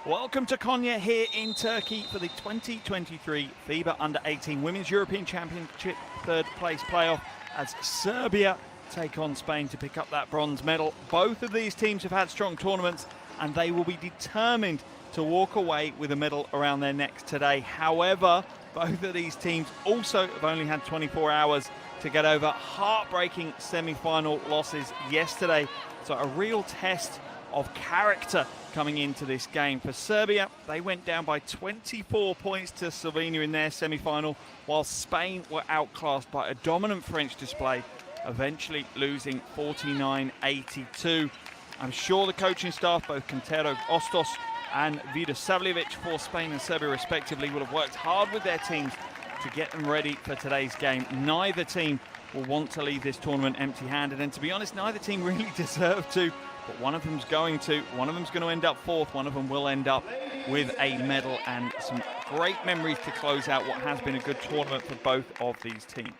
Welcome to Konya here in Turkey for the 2023 FIBA U18 Women's European Championship third place playoff as Serbia take on Spain to pick up that bronze medal. Both of these teams have had strong tournaments and they will be determined to walk away with a medal around their necks today. However, both of these teams also have only had 24 hours to get over heartbreaking semi-final losses yesterday. So a real test of character coming into this game. For Serbia, they went down by 24 points to Slovenia in their semi-final, while Spain were outclassed by a dominant French display, eventually losing 49-82. I'm sure the coaching staff, both Quintero Ostos and Vida Savljevic for Spain and Serbia respectively, will have worked hard with their teams to get them ready for today's game. Neither team will want to leave this tournament empty-handed, and to be honest, neither team really deserve to. But one of them's going to. One of them's going to end up fourth. One of them will end up with a medal and some great memories to close out what has been a good tournament for both of these teams.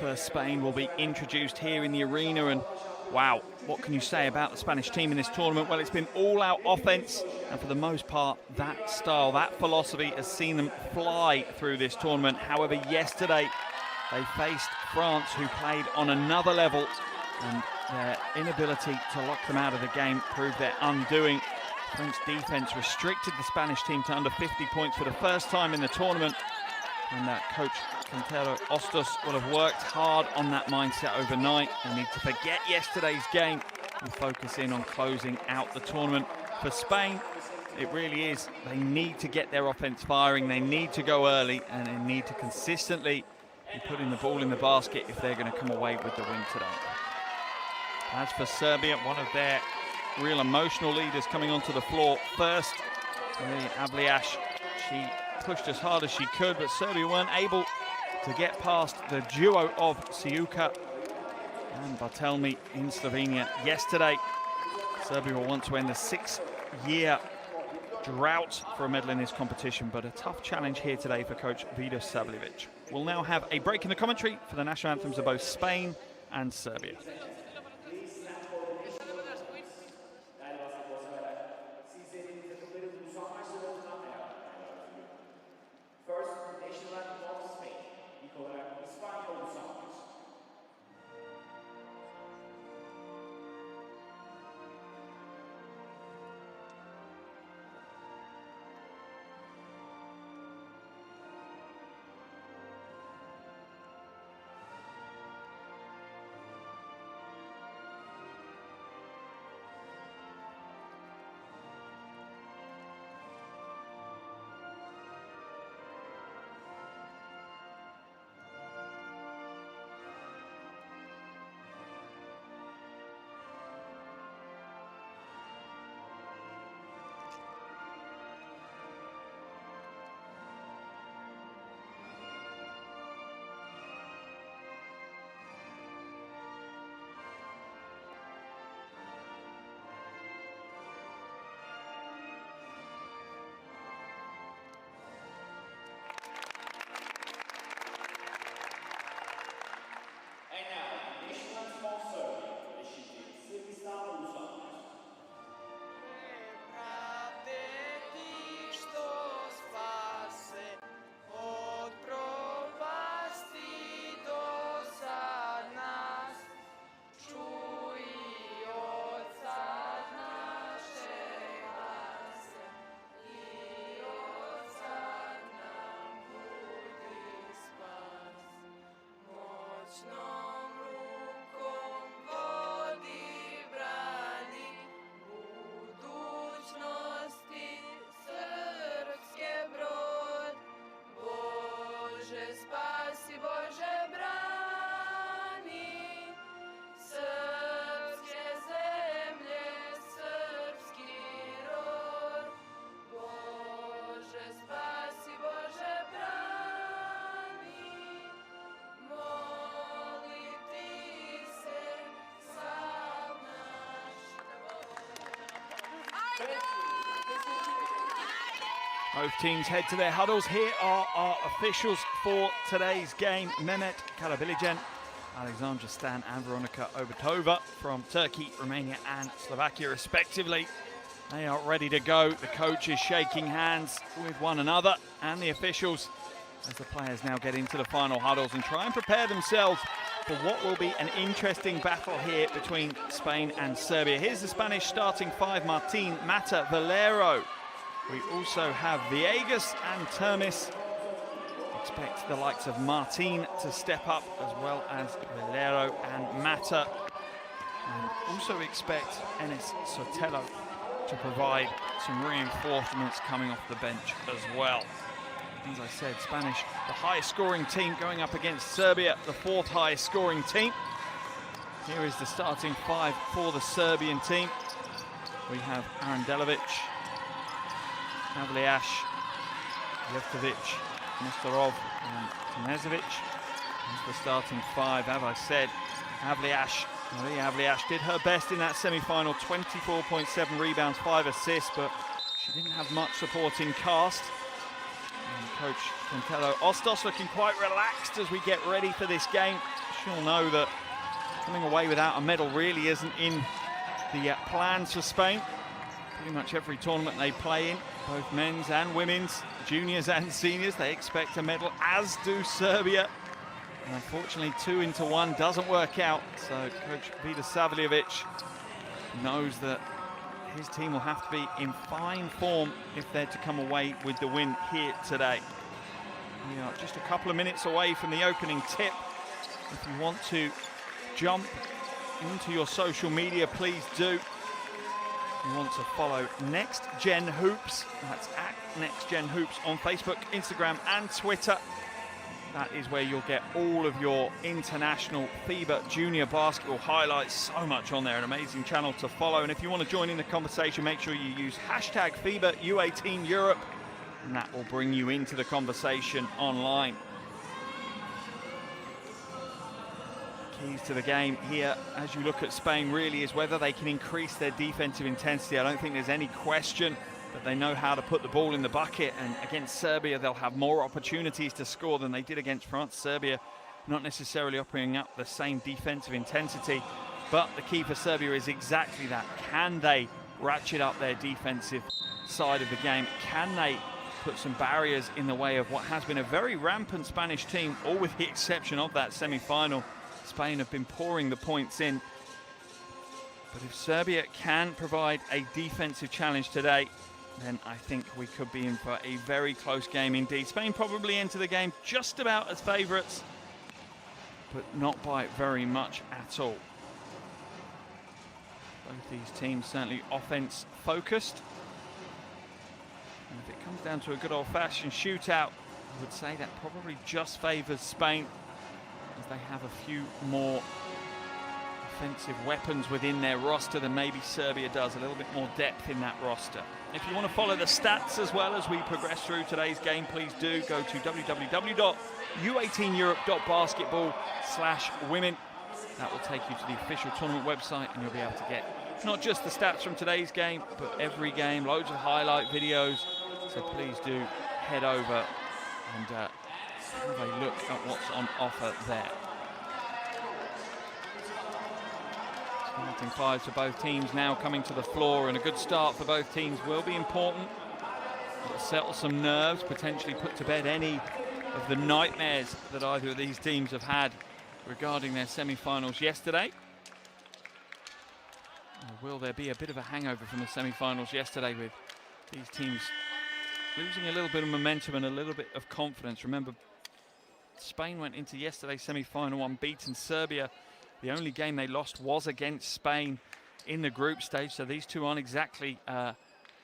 First, Spain will be introduced here in the arena, and wow, what can you say about the Spanish team in this tournament? Well, it's been all-out offense, and for the most part, that style, that philosophy has seen them fly through this tournament. However, yesterday, they faced France, who played on another level, and their inability to lock them out of the game proved their undoing. French defense restricted the Spanish team to under 50 points for the first time in the tournament, and that coach Quintero Ostos will have worked hard on that mindset overnight. They need to forget yesterday's game and focus in on closing out the tournament. For Spain, it really is, they need to get their offense firing, they need to go early, and they need to consistently be putting the ball in the basket if they're going to come away with the win today. As for Serbia, one of their real emotional leaders coming onto the floor first, Avlijaš. She pushed as hard as she could, but Serbia weren't able to get past the duo of Siuka and Bartelmi in Slovenia yesterday. Serbia will want to end the 6-year drought for a medal in this competition, but a tough challenge here today for coach Vida Savljevic. We'll now have a break in the commentary for the national anthems of both Spain and Serbia. Both teams head to their huddles. Here are our officials for today's game. Mehmet Karabiljan, Alexandra Stan and Veronika Obertova from Turkey, Romania and Slovakia respectively. They are ready to go. The coaches shaking hands with one another and the officials as the players now get into the final huddles and try and prepare themselves for what will be an interesting battle here between Spain and Serbia. Here's the Spanish starting five: Martin, Mata, Valero. We also have Viegas and Termes. Expect the likes of Martin to step up, as well as Valero and Mata. And also expect Enes Sotelo to provide some reinforcements coming off the bench as well. As I said, Spanish, the highest scoring team, going up against Serbia, the fourth highest scoring team. Here is the starting five for the Serbian team. We have Arandelovic, Avlijaš, Jeftovic, Nestorov and Knežević. That's the starting five. As I said, Maria Avlijaš did her best in that semi-final, 24.7 rebounds, 5 assists, but she didn't have much supporting cast. And Coach Cantello Ostos looking quite relaxed as we get ready for this game. She'll know that coming away without a medal really isn't in the plans for Spain. Pretty much every tournament they play in, both men's and women's, juniors and seniors, they expect a medal, as do Serbia. And unfortunately, 2-1 doesn't work out. So Coach Vida Savljevic knows that his team will have to be in fine form if they're to come away with the win here today. We are just a couple of minutes away from the opening tip. If you want to jump into your social media, please do. You want to follow Next Gen Hoops, that's at Next Gen Hoops on Facebook, Instagram and Twitter. That is where you'll get all of your international FIBA junior basketball highlights. So much on there, an amazing channel to follow. And if you want to join in the conversation, make sure you use hashtag FIBA U18 Europe, and that will bring you into the conversation online. Keys to the game here, as you look at Spain, really is whether they can increase their defensive intensity. I don't think there's any question that they know how to put the ball in the bucket, and against Serbia they'll have more opportunities to score than they did against France. Serbia not necessarily operating up the same defensive intensity, but the key for Serbia is exactly that. Can they ratchet up their defensive side of the game? Can they put some barriers in the way of what has been a very rampant Spanish team, all with the exception of that semi-final? Spain have been pouring the points in. But if Serbia can provide a defensive challenge today, then I think we could be in for a very close game indeed. Spain probably enter the game just about as favourites, but not by very much at all. Both these teams certainly offense focused. And if it comes down to a good old-fashioned shootout, I would say that probably just favours Spain, as they have a few more offensive weapons within their roster than maybe Serbia does, a little bit more depth in that roster. If you want to follow the stats as well as we progress through today's game, please do go to www.u18europe.basketball/women. That will take you to the official tournament website, and you'll be able to get not just the stats from today's game, but every game, loads of highlight videos. So please do head over and have a look at what's on offer there. Starting fives for both teams now coming to the floor, and a good start for both teams will be important. It'll settle some nerves, potentially put to bed any of the nightmares that either of these teams have had regarding their semi-finals yesterday. Or will there be a bit of a hangover from the semi-finals yesterday, with these teams losing a little bit of momentum and a little bit of confidence? Remember, Spain went into yesterday's semi-final unbeaten. Serbia, the only game they lost was against Spain in the group stage, so these two aren't exactly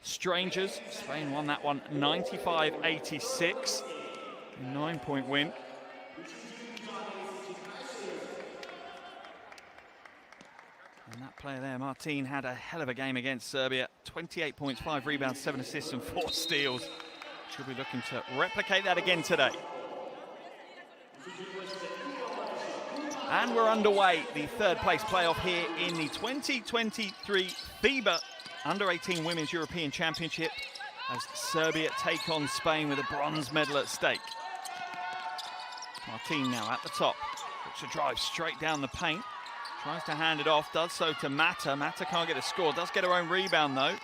strangers. Spain won that one 95-86, a 9-point win. And that player there, Martin, had a hell of a game against Serbia. 28 points, 5 rebounds, 7 assists and 4 steals. She'll be looking to replicate that again today. And we're underway, the third place playoff here in the 2023 FIBA Under-18 Women's European Championship, as Serbia take on Spain with a bronze medal at stake. Martin now at the top, looks to drive straight down the paint, tries to hand it off, does so to Mata. Mata can't get a score, does get her own rebound though.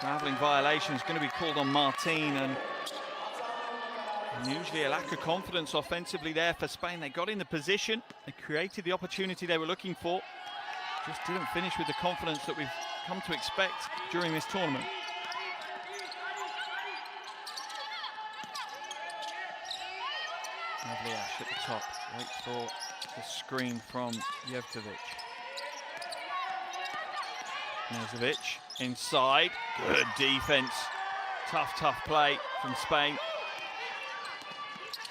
Travelling violation is going to be called on Martin, and usually a lack of confidence offensively there for Spain. They got in the position, they created the opportunity they were looking for, just didn't finish with the confidence that we've come to expect during this tournament. Lovely Ash at the top, waits for the screen from Jevtovic. Knežević inside, good defense. Tough play from Spain.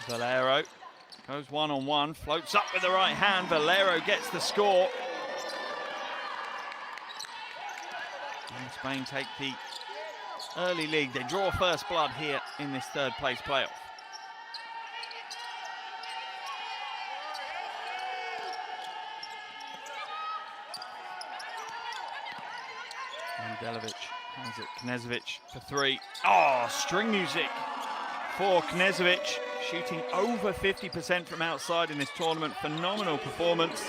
Valero goes one-on-one, floats up with the right hand. Valero gets the score. And Spain take the early lead. They draw first blood here in this third place playoff. Delivic has it, Knežević for three. Oh, string music for Knežević, shooting over 50% from outside in this tournament. Phenomenal performance.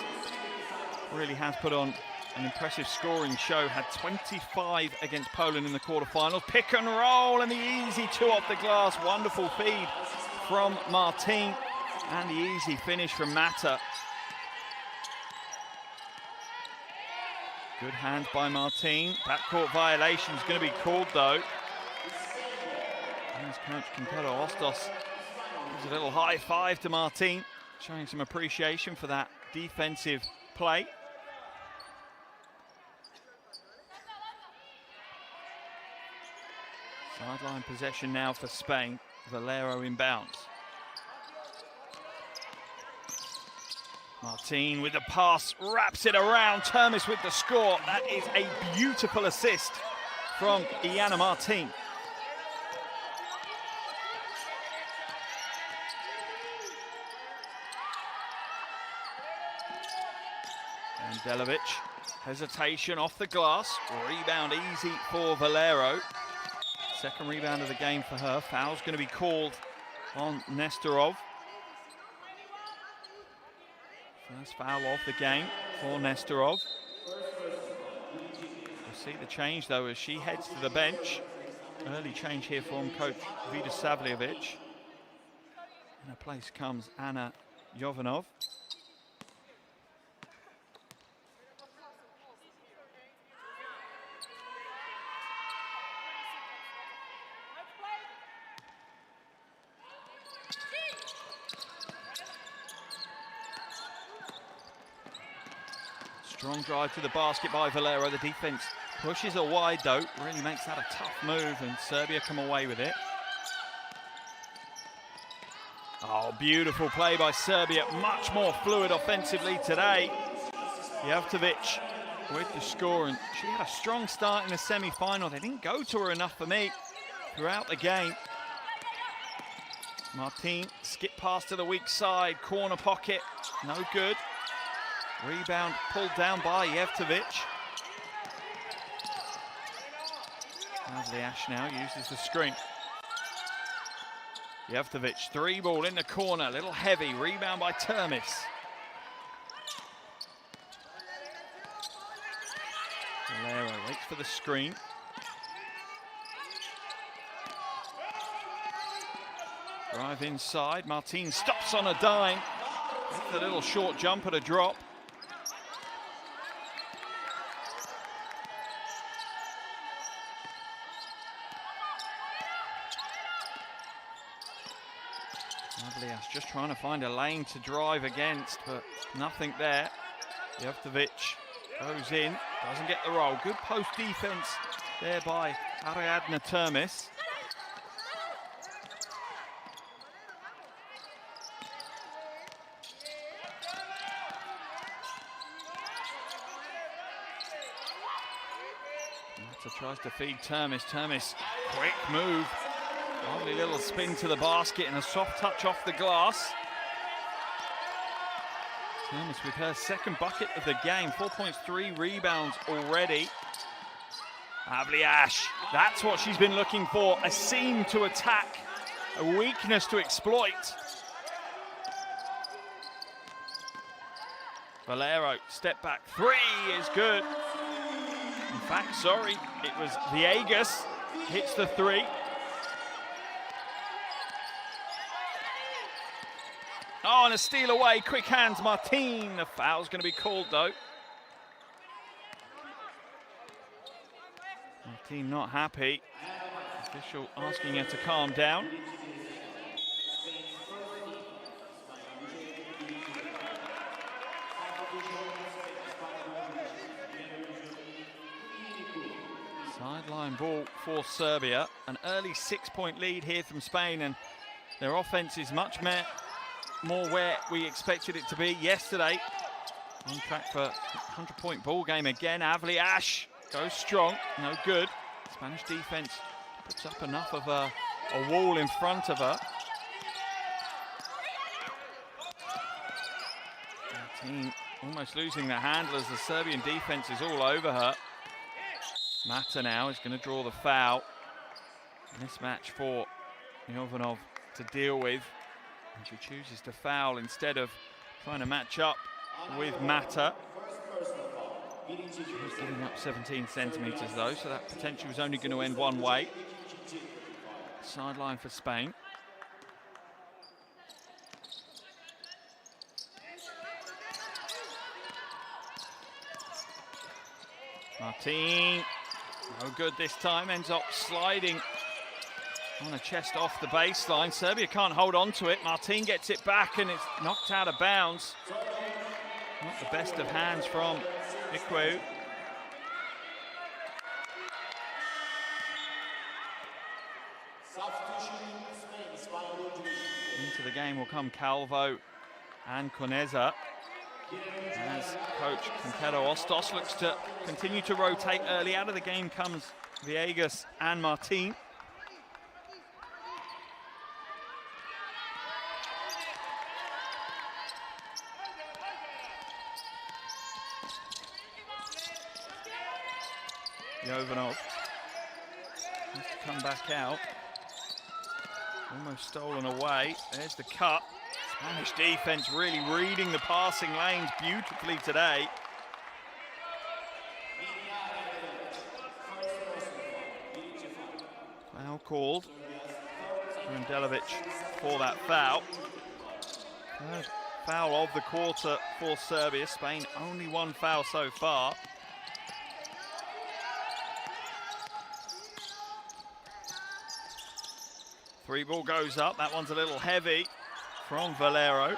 Really has put on an impressive scoring show. Had 25 against Poland in the quarterfinals. Pick and roll and the easy two off the glass. Wonderful feed from Martin and the easy finish from Mata. Good hands by Martin. Backcourt violation is going to be called though. And his coach Quintero Ostos gives a little high five to Martin, showing some appreciation for that defensive play. Sideline possession now for Spain. Valero inbounds. Martin with the pass, wraps it around. Termes with the score. That is a beautiful assist from Iana Martin. And Delivic, hesitation off the glass. Rebound easy for Valero. Second rebound of the game for her. Foul's going to be called on Nestorov. First foul of the game for Nestorov. We'll see the change though as she heads to the bench. Early change here from coach Vida Savljevic. In her place comes Anna Jovanov. Strong drive to the basket by Valero. The defense pushes her wide though. Really makes that a tough move and Serbia come away with it. Oh, beautiful play by Serbia. Much more fluid offensively today. Jevtovic with the score, and she had a strong start in the semi-final. They didn't go to her enough for me throughout the game. Martin skip pass to the weak side. Corner pocket. No good. Rebound pulled down by Jevtovic. Lovely Ash now uses the screen. Jevtovic, three ball in the corner, a little heavy. Rebound by Termes. Valero waits for the screen. Drive inside. Martin stops on a dime. With a little short jumper to drop. Just trying to find a lane to drive against, but nothing there. Jevtovic goes in, doesn't get the roll. Good post defense there by Ariadna Termes. Mata tries to feed Termes. Termes, quick move. Lovely little spin to the basket and a soft touch off the glass. Termes with her second bucket of the game, 4 points, 3 rebounds already. Lovely Ash, that's what she's been looking for. A seam to attack, a weakness to exploit. Valero, step back, three is good. And fact, sorry, it was Viegas hits the three. Oh, and a steal away, quick hands, Martin. The foul's going to be called, though. Martin not happy. Official asking her to calm down. Sideline ball for Serbia. An early 6-point lead here from Spain, and their offense is much more where we expected it to be yesterday. On track for a 100-point ball game again. Avliash goes strong, no good. Spanish defense puts up enough of a wall in front of her. The team almost losing their handle as the Serbian defense is all over her. Mata now is going to draw the foul. Mismatch for Jovanov to deal with. And she chooses to foul instead of trying to match up with Mata. She's giving up 17 centimetres though, so that potential is only going to end one way. Sideline for Spain. Martin, no good this time, ends up sliding on a chest off the baseline. Serbia can't hold on to it. Martin gets it back and it's knocked out of bounds. Not the best of hands from Iqueu. Into the game will come Calvo and Coneza. As coach Quintero Ostos looks to continue to rotate early. Out of the game comes Viegas and Martin. Jovanov has to come back out. Almost stolen away. There's the cut. Spanish defense really reading the passing lanes beautifully today. Foul called. Arendelevic for that foul. Third foul of the quarter for Serbia. Spain only one foul so far. Three ball goes up. That one's a little heavy from Valero.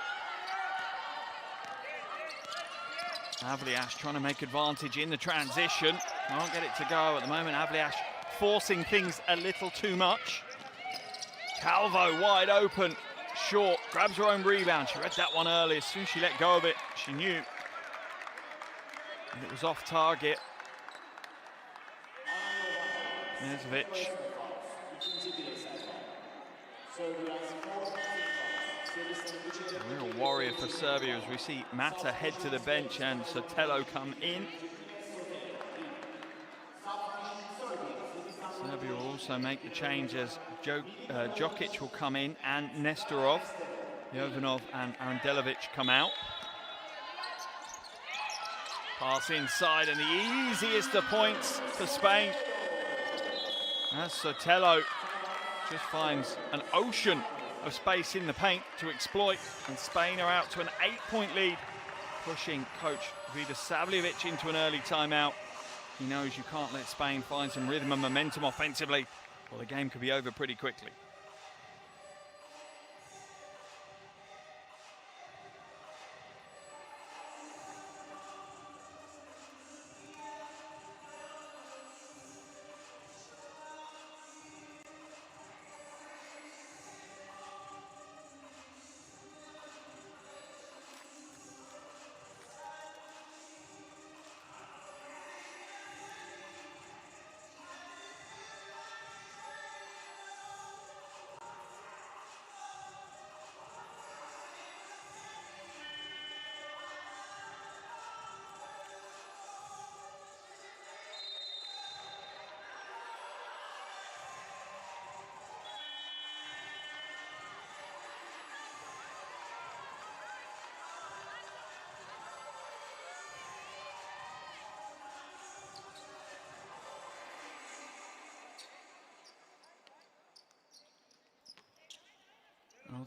Avliash trying to make advantage in the transition. Can't get it to go at the moment. Avliash forcing things a little too much. Calvo wide open, short, grabs her own rebound. She read that one early. As soon as she let go of it, she knew it was off target. Knezovic. A real warrior for Serbia as we see Mata head to the bench and Sotelo come in. Serbia will also make the change as Djokic will come in and Nestorov, Jovanov and Arendelevic come out. Pass inside and the easiest of points for Spain as Sotelo just finds an ocean of space in the paint to exploit, and Spain are out to an 8-point lead, pushing coach Vida Savljevic into an early timeout. He knows you can't let Spain find some rhythm and momentum offensively, or the game could be over pretty quickly.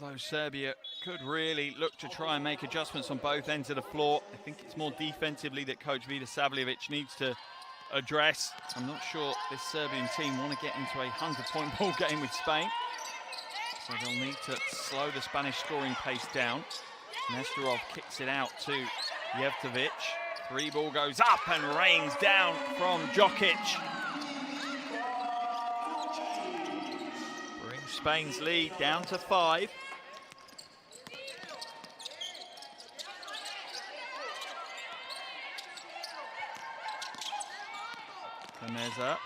Although Serbia could really look to try and make adjustments on both ends of the floor, I think it's more defensively that Coach Vida Savljevic needs to address. I'm not sure this Serbian team want to get into a 100-point ball game with Spain, so they'll need to slow the Spanish scoring pace down. Nestorov kicks it out to Jevtovic. Three ball goes up and rains down from Djokic. Brings Spain's lead down to 5. Caneza,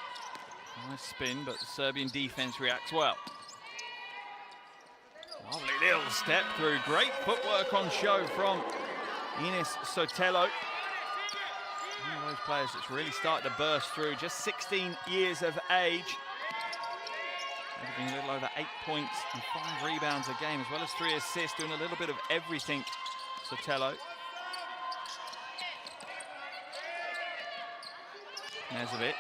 nice spin, but the Serbian defense reacts well. Lovely little step through, great footwork on show from Ines Sotelo. One of those players that's really started to burst through, just 16 years of age. Averaging a little over 8 points and 5 rebounds a game, as well as 3 assists, doing a little bit of everything, Sotelo. Knezovic.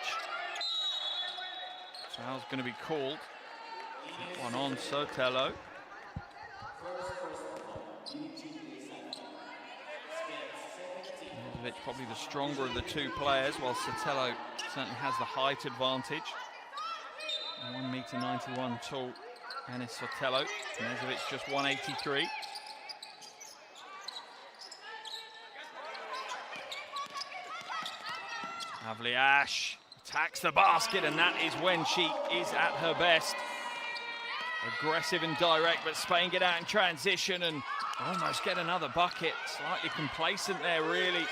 Foul's going to be called. One on Sotelo. Knezovic probably the stronger of the two players, while Sotelo certainly has the height advantage. 1m91 tall, Anis Sotelo. Knezovic just 183. Ash attacks the basket, and that is when she is at her best. Aggressive and direct, but Spain get out in transition and almost get another bucket. Slightly complacent there, really.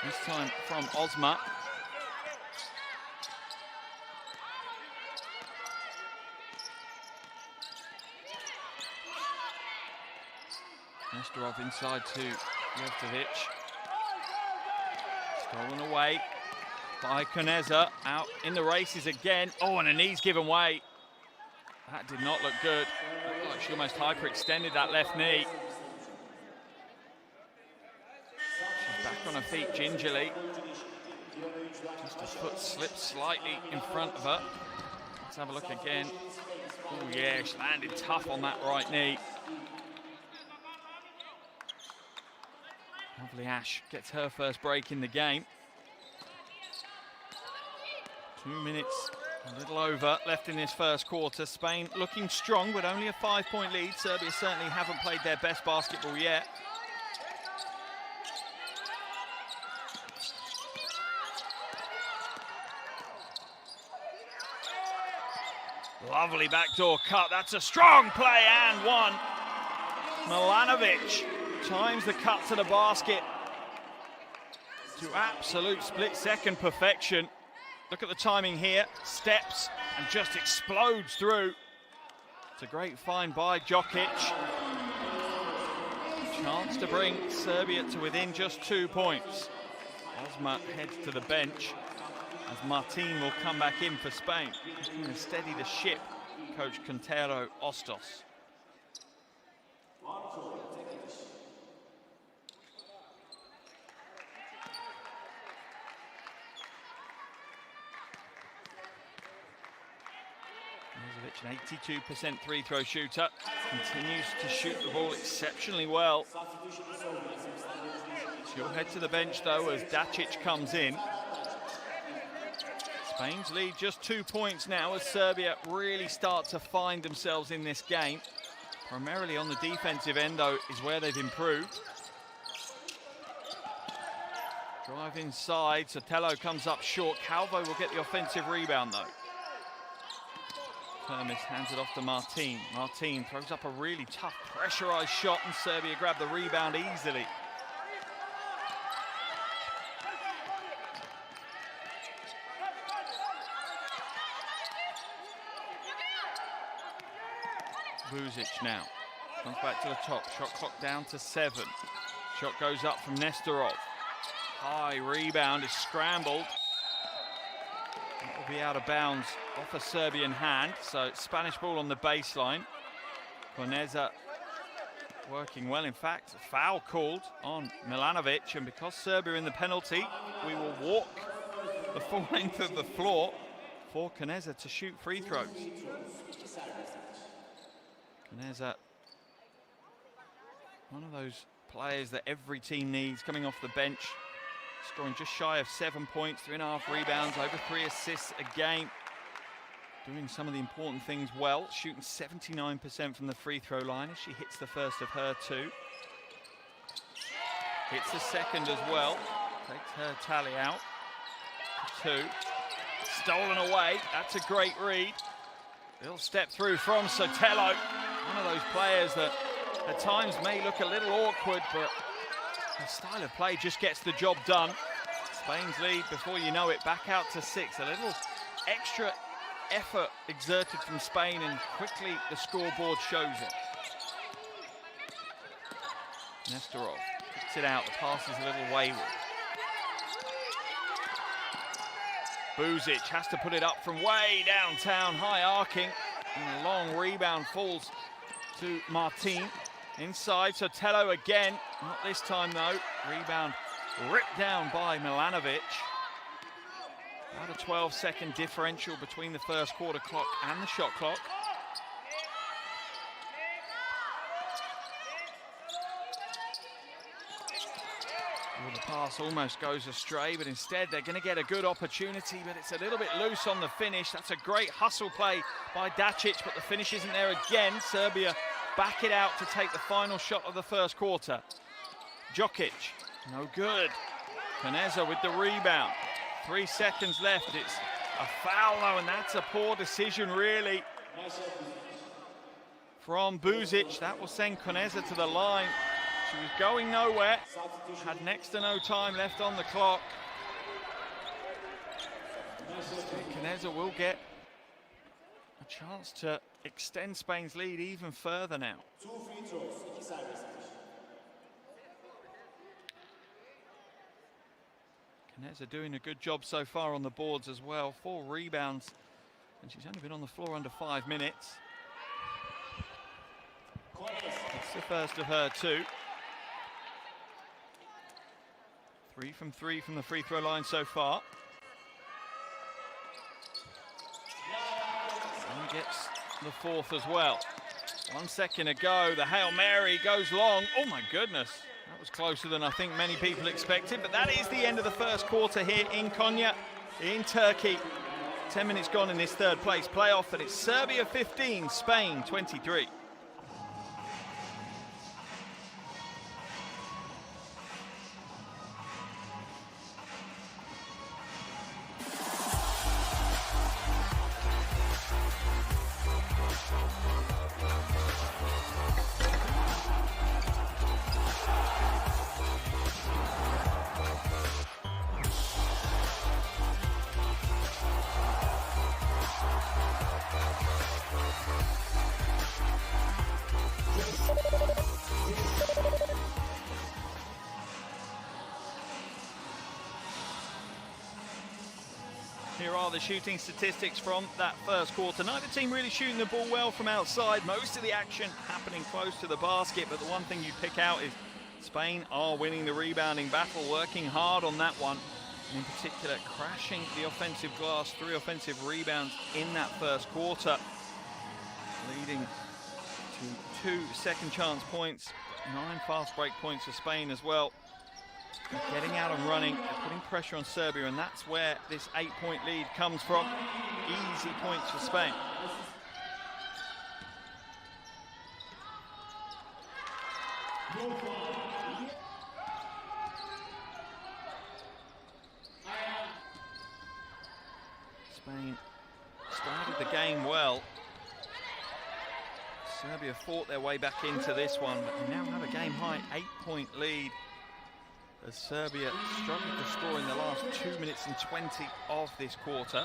This time from Ozma. Nestorov inside to Jevtovic. Stolen away by Caneza, out in the races again. Oh, and a knee's given way. That did not look good. Looked like she almost hyperextended that left knee. She's back on her feet gingerly. Just her foot slipped slightly in front of her. Let's have a look again. Oh yeah, she landed tough on that right knee. Lovely Ash gets her first break in the game. 2 minutes, a little over, left in this first quarter. Spain looking strong, but only a 5-point lead. Serbia certainly haven't played their best basketball yet. Lovely backdoor cut. That's a strong play and one. Milanovic times the cut to the basket to absolute split-second perfection. Look at the timing here, steps and just explodes through. It's a great find by Djokic. Chance to bring Serbia to within just 2 points. Ozma heads to the bench as Martin will come back in for Spain. Looking to steady the ship, Coach Quintero Ostos. An 82% free throw shooter, continues to shoot the ball exceptionally well. She'll head to the bench though as Dacic comes in. Spain's lead just 2 points now as Serbia really start to find themselves in this game. Primarily on the defensive end though is where they've improved. Drive inside, Sotelo comes up short. Calvo will get the offensive rebound though. Termes hands it off to Martin. Martin throws up a really tough pressurized shot and Serbia grab the rebound easily. Vucic now comes back to the top. Shot clock down to 7. Shot goes up from Nestorov. High rebound is scrambled. That will be out of bounds off a Serbian hand, so it's Spanish ball on the baseline. Caneza working well. In fact, foul called on Milanovic, and because Serbia in the penalty, we will walk the full length of the floor for Caneza to shoot free throws. Caneza One of those players that every team needs, coming off the bench, scoring just shy of 7 points, 3.5 rebounds, over 3 assists a game. Doing some of the important things well, shooting 79% from the free throw line as she hits the first of her 2. Hits the second as well, takes her tally out. 2. Stolen away, that's a great read. Little step through from Sotelo, one of those players that at times may look a little awkward, but her style of play just gets the job done. Spain's lead, before you know it, back out to 6. A little extra effort exerted from Spain, and quickly the scoreboard shows it. Nestorov kicks it out, the pass is a little wayward. Buzic has to put it up from way downtown, high arcing, and a long rebound falls to Martin. Inside, Sotelo again, not this time though. Rebound ripped down by Milanovic. About a 12-second differential between the first quarter clock and the shot clock. Well, the pass almost goes astray, but instead they're going to get a good opportunity, but it's a little bit loose on the finish. That's a great hustle play by Dacic, but the finish isn't there again. Serbia back it out to take the final shot of the first quarter. Djokic, no good. Caneza with the rebound. 3 seconds left, it's a foul though, and that's a poor decision really from Buzic. That will send Caneza to the line. She was going nowhere, had next to no time left on the clock. Caneza will get a chance to extend Spain's lead even further now. Caneza doing a good job so far on the boards as well. 4 rebounds, and she's only been on the floor under 5 minutes. It's the first of her 2. 3 from 3 from the free throw line so far. And gets the 4th as well. 1 second ago, the Hail Mary goes long. Oh my goodness. That was closer than I think many people expected, but that is the end of the first quarter here in Konya, in Turkey. 10 minutes gone in this third place playoff, and it's Serbia 15, Spain 23. Here are the shooting statistics from that first quarter. Neither team really shooting the ball well from outside. Most of the action happening close to the basket, but the one thing you pick out is Spain are winning the rebounding battle, working hard on that one. And in particular, crashing the offensive glass, 3 offensive rebounds in that first quarter, leading to 2 second chance points, 9 fast break points for Spain as well. Getting out and running, putting pressure on Serbia, and that's where this 8-point lead comes from. Easy points for Spain. Spain started the game well. Serbia fought their way back into this one, but they now have a game-high 8-point lead, as Serbia struggled to score in the last 2 minutes and 20 of this quarter.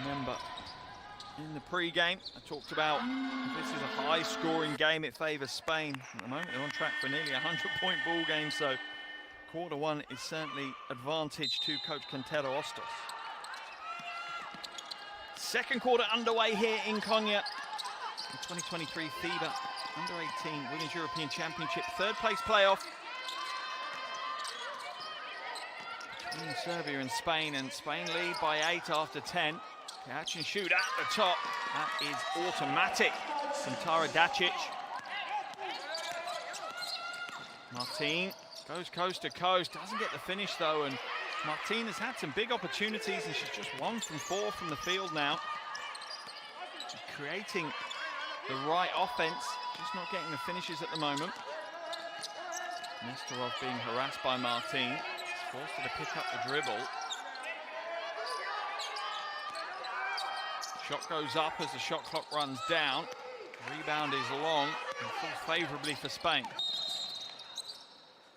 Remember, in the pre-game, I talked about this is a high-scoring game. It favours Spain. At the moment, they're on track for nearly a 100-point ball game, so quarter 1 is certainly advantage to Coach Quintero Ostos. Second quarter underway here in Konya. The 2023 FIBA U18 Women's European Championship third place playoff between Serbia and Spain lead by 8 after 10. Catch and shoot at the top, that is automatic. Santara Dacic. Martin goes coast to coast, doesn't get the finish though, and Martin has had some big opportunities and she's just 1 from 4 from the field now. She's creating the right offense, just not getting the finishes at the moment. Nestorov being harassed by Martin. He's forced her to pick up the dribble. Shot goes up as the shot clock runs down. Rebound is long and falls favourably for Spain.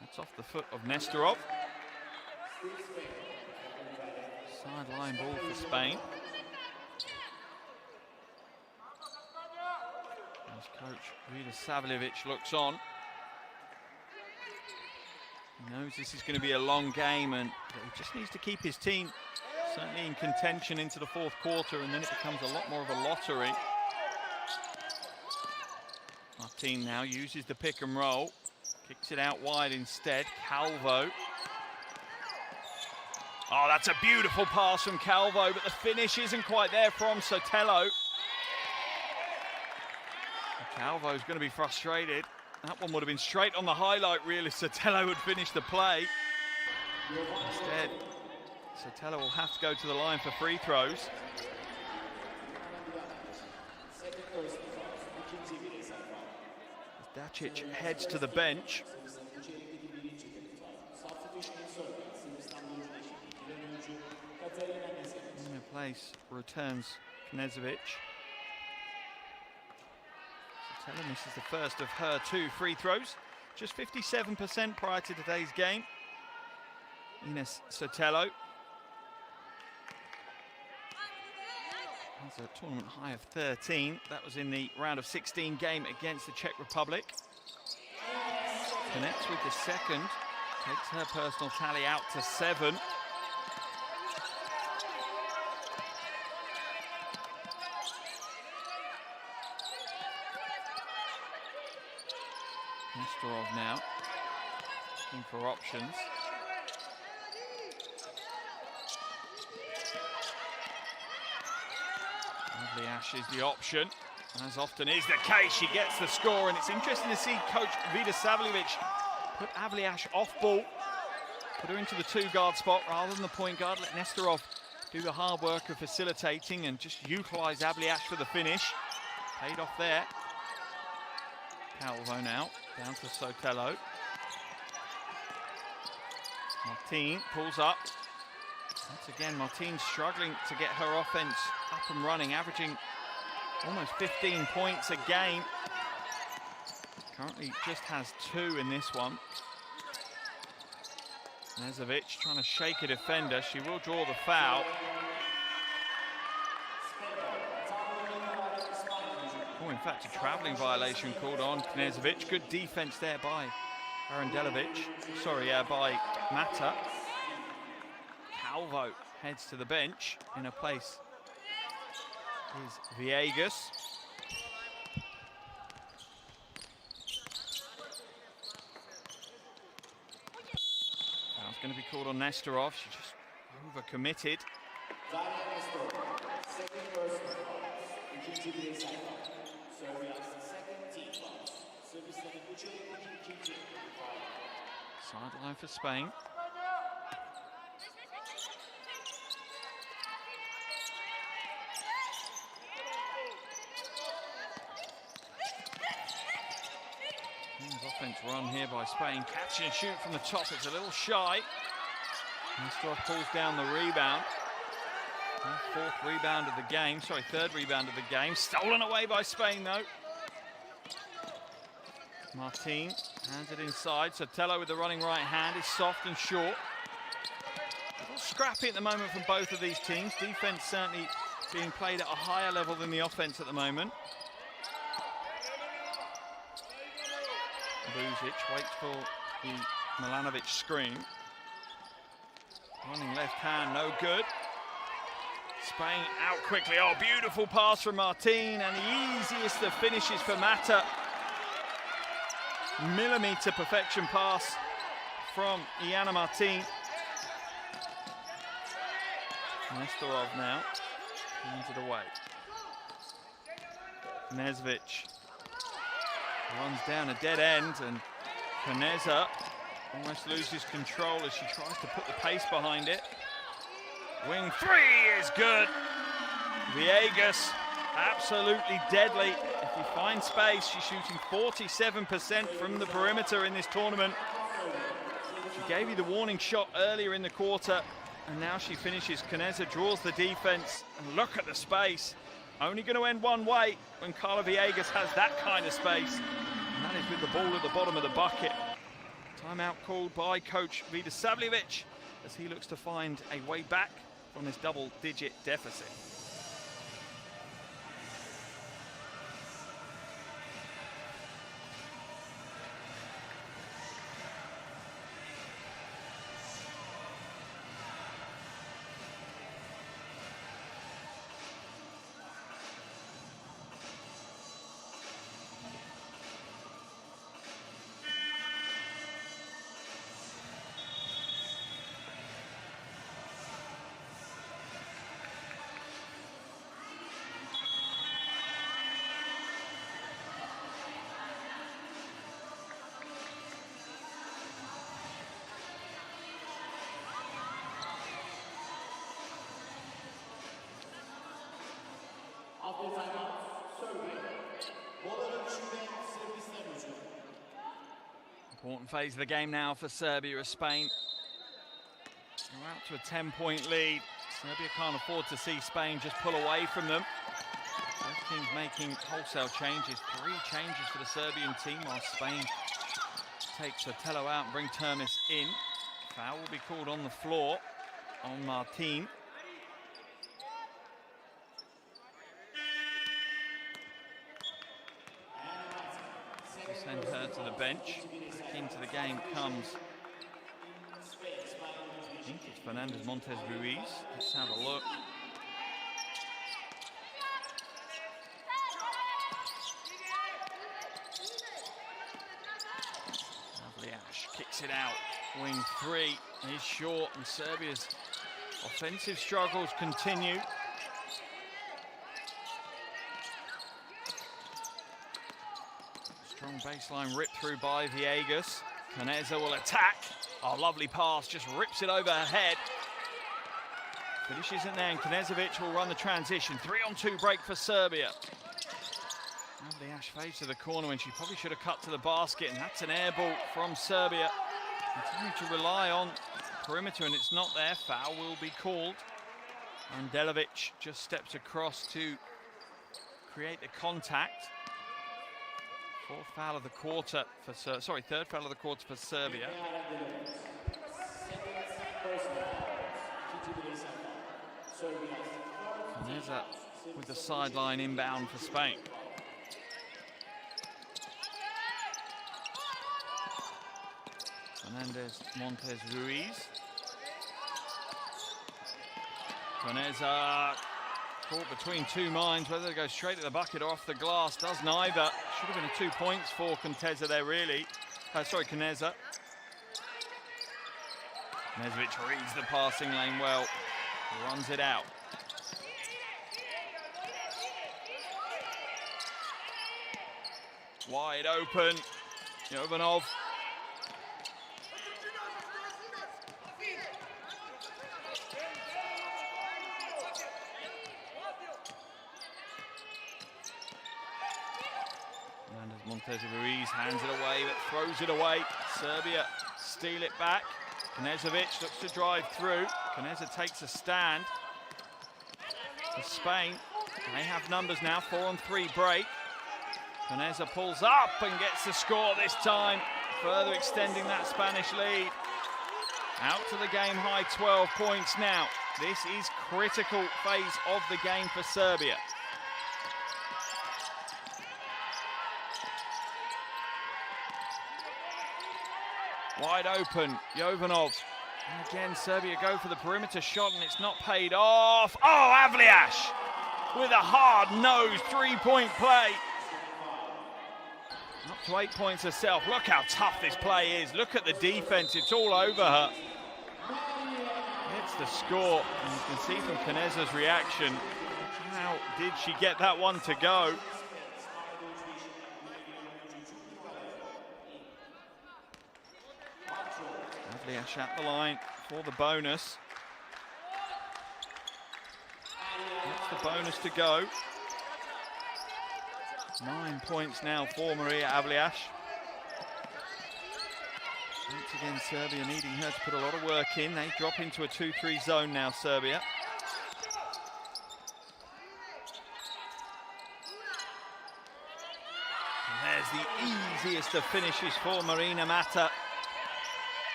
That's off the foot of Nestorov. Sideline ball for Spain. As coach Vida Savljevic looks on. He knows this is going to be a long game and he just needs to keep his team certainly in contention into the 4th quarter, and then it becomes a lot more of a lottery. Martin now uses the pick and roll. Kicks it out wide instead. Calvo. Oh, that's a beautiful pass from Calvo, but the finish isn't quite there from Sotelo. Calvo's going to be frustrated. That one would have been straight on the highlight reel if Sotelo would finish the play. Instead, Sotelo will have to go to the line for free throws. Dacic heads to the bench. In place returns Knežević. Sotelo misses the first of her 2 free throws. Just 57% prior to today's game. Ines Sotelo has a tournament high of 13. That was in the round of 16 game against the Czech Republic. Connects with the second, takes her personal tally out to 7. Nestorov now looking for options. Avliash is the option, as often is the case. She gets the score, and it's interesting to see coach Vida Savljevic put Avliash off ball, put her into the 2-guard spot rather than the point guard. Let Nestorov do the hard work of facilitating and just utilise Avliash for the finish. Paid off there. Calvo now down to Sotelo. Martin pulls up. Once again, Martin struggling to get her offense up and running, averaging almost 15 points a game. Currently just has 2 in this one. Knežević trying to shake a defender. She will draw the foul. Oh, in fact, a travelling violation called on Knežević. Good defense there by by Mata. Calvo heads to the bench. In a place is Viegas. Foul's going to be called on Nestorov. She just over-committed. Sideline for Spain. Offense run here by Spain. Catch and shoot from the top. It's a little shy. Nestorov pulls down the rebound. Third rebound of the game. Stolen away by Spain, though. Martin hands it inside. Sotelo with the running right hand is soft and short. A little scrappy at the moment from both of these teams. Defense certainly being played at a higher level than the offense at the moment. Buzic waits for the Milanovic screen. Running left hand, no good. Spain out quickly. Oh, beautiful pass from Martin, and the easiest of finishes for Mata. Millimetre perfection pass from Iana Martin. Nestorov now hands it away. Knežević runs down a dead end, and Kneza almost loses control as she tries to put the pace behind it. Wing three is good. Villegas, absolutely deadly. If he finds space, she's shooting 47% from the perimeter in this tournament. She gave you the warning shot earlier in the quarter, and now she finishes. Kneza draws the defense, and look at the space. Only going to end one way when Carla Villegas has that kind of space, and that is with the ball at the bottom of the bucket. Timeout called by coach Vida Savljevic as he looks to find a way back from this double-digit deficit. Important phase of the game now for Serbia as Spain are out to a 10-point lead. Serbia can't afford to see Spain just pull away from them. Both teams making wholesale changes. 3 changes for the Serbian team while Spain takes Otello out and bring Termes in. Foul will be called on the floor on Martin. Send her to the bench. Into the game comes, I think it's Fernandez Montes Ruiz. Let's have a look. Avlijaš kicks it out. Wing three is short, and Serbia's offensive struggles continue. Strong baseline rip through by Villegas. Kneza will attack. Oh, lovely pass, just rips it over her head. Finishes it there, and Knežević will run the transition. 3-on-2 break for Serbia. Avlijaš fades to the corner when she probably should have cut to the basket, and that's an air ball from Serbia. Continue to rely on perimeter, and it's not there. Foul will be called. Andelevic just steps across to create the contact. Third foul of the quarter for Serbia. Kneza with the sideline inbound for Spain. Fernandez Montes Ruiz. Kneza caught between two minds, whether to go straight to the bucket or off the glass. Does neither. Should have been a 2 points for Kneza there, really. Kneza. Knežević reads the passing lane well. Runs it out. Wide open. Jovanov. Montes Ruiz hands it away, but throws it away. Serbia steal it back. Knežević looks to drive through. Kneza takes a stand. For Spain, they have numbers now, 4-on-3 break. Kneza pulls up and gets the score this time, further extending that Spanish lead. Out to the game high 12 points now. This is critical phase of the game for Serbia. Wide open, Jovanov. And again, Serbia go for the perimeter shot, and it's not paid off. Oh, Avlijaš with a hard-nosed three-point play. Up to 8 points herself. Look how tough this play is. Look at the defense, it's all over her. It's the score, and you can see from Kneza's reaction, how did she get that one to go? Avliash at the line for the bonus. That's the bonus to go. 9 points now for Maria Avliash. Once again, Serbia needing her to put a lot of work in. They drop into a 2-3 zone now, Serbia. And there's the easiest of finishes for Marina Mata.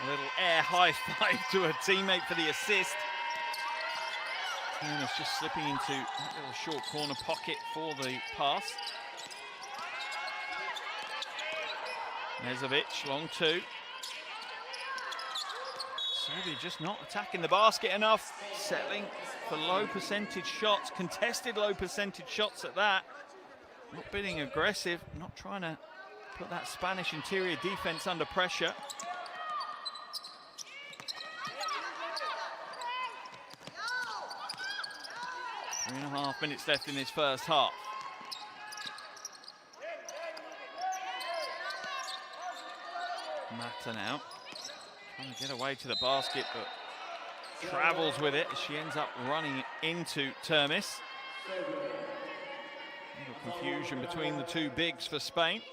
A little air high five to her teammate for the assist. Turnus just slipping into that little short corner pocket for the pass. Nezovic, long two. Serbia just not attacking the basket enough, settling for low percentage shots, contested low percentage shots at that. Not being aggressive, not trying to put that Spanish interior defense under pressure. 3.5 minutes left in this first half. Mata now, trying to get away to the basket, but travels with it as she ends up running into Termis. Little confusion between the two bigs for Spain.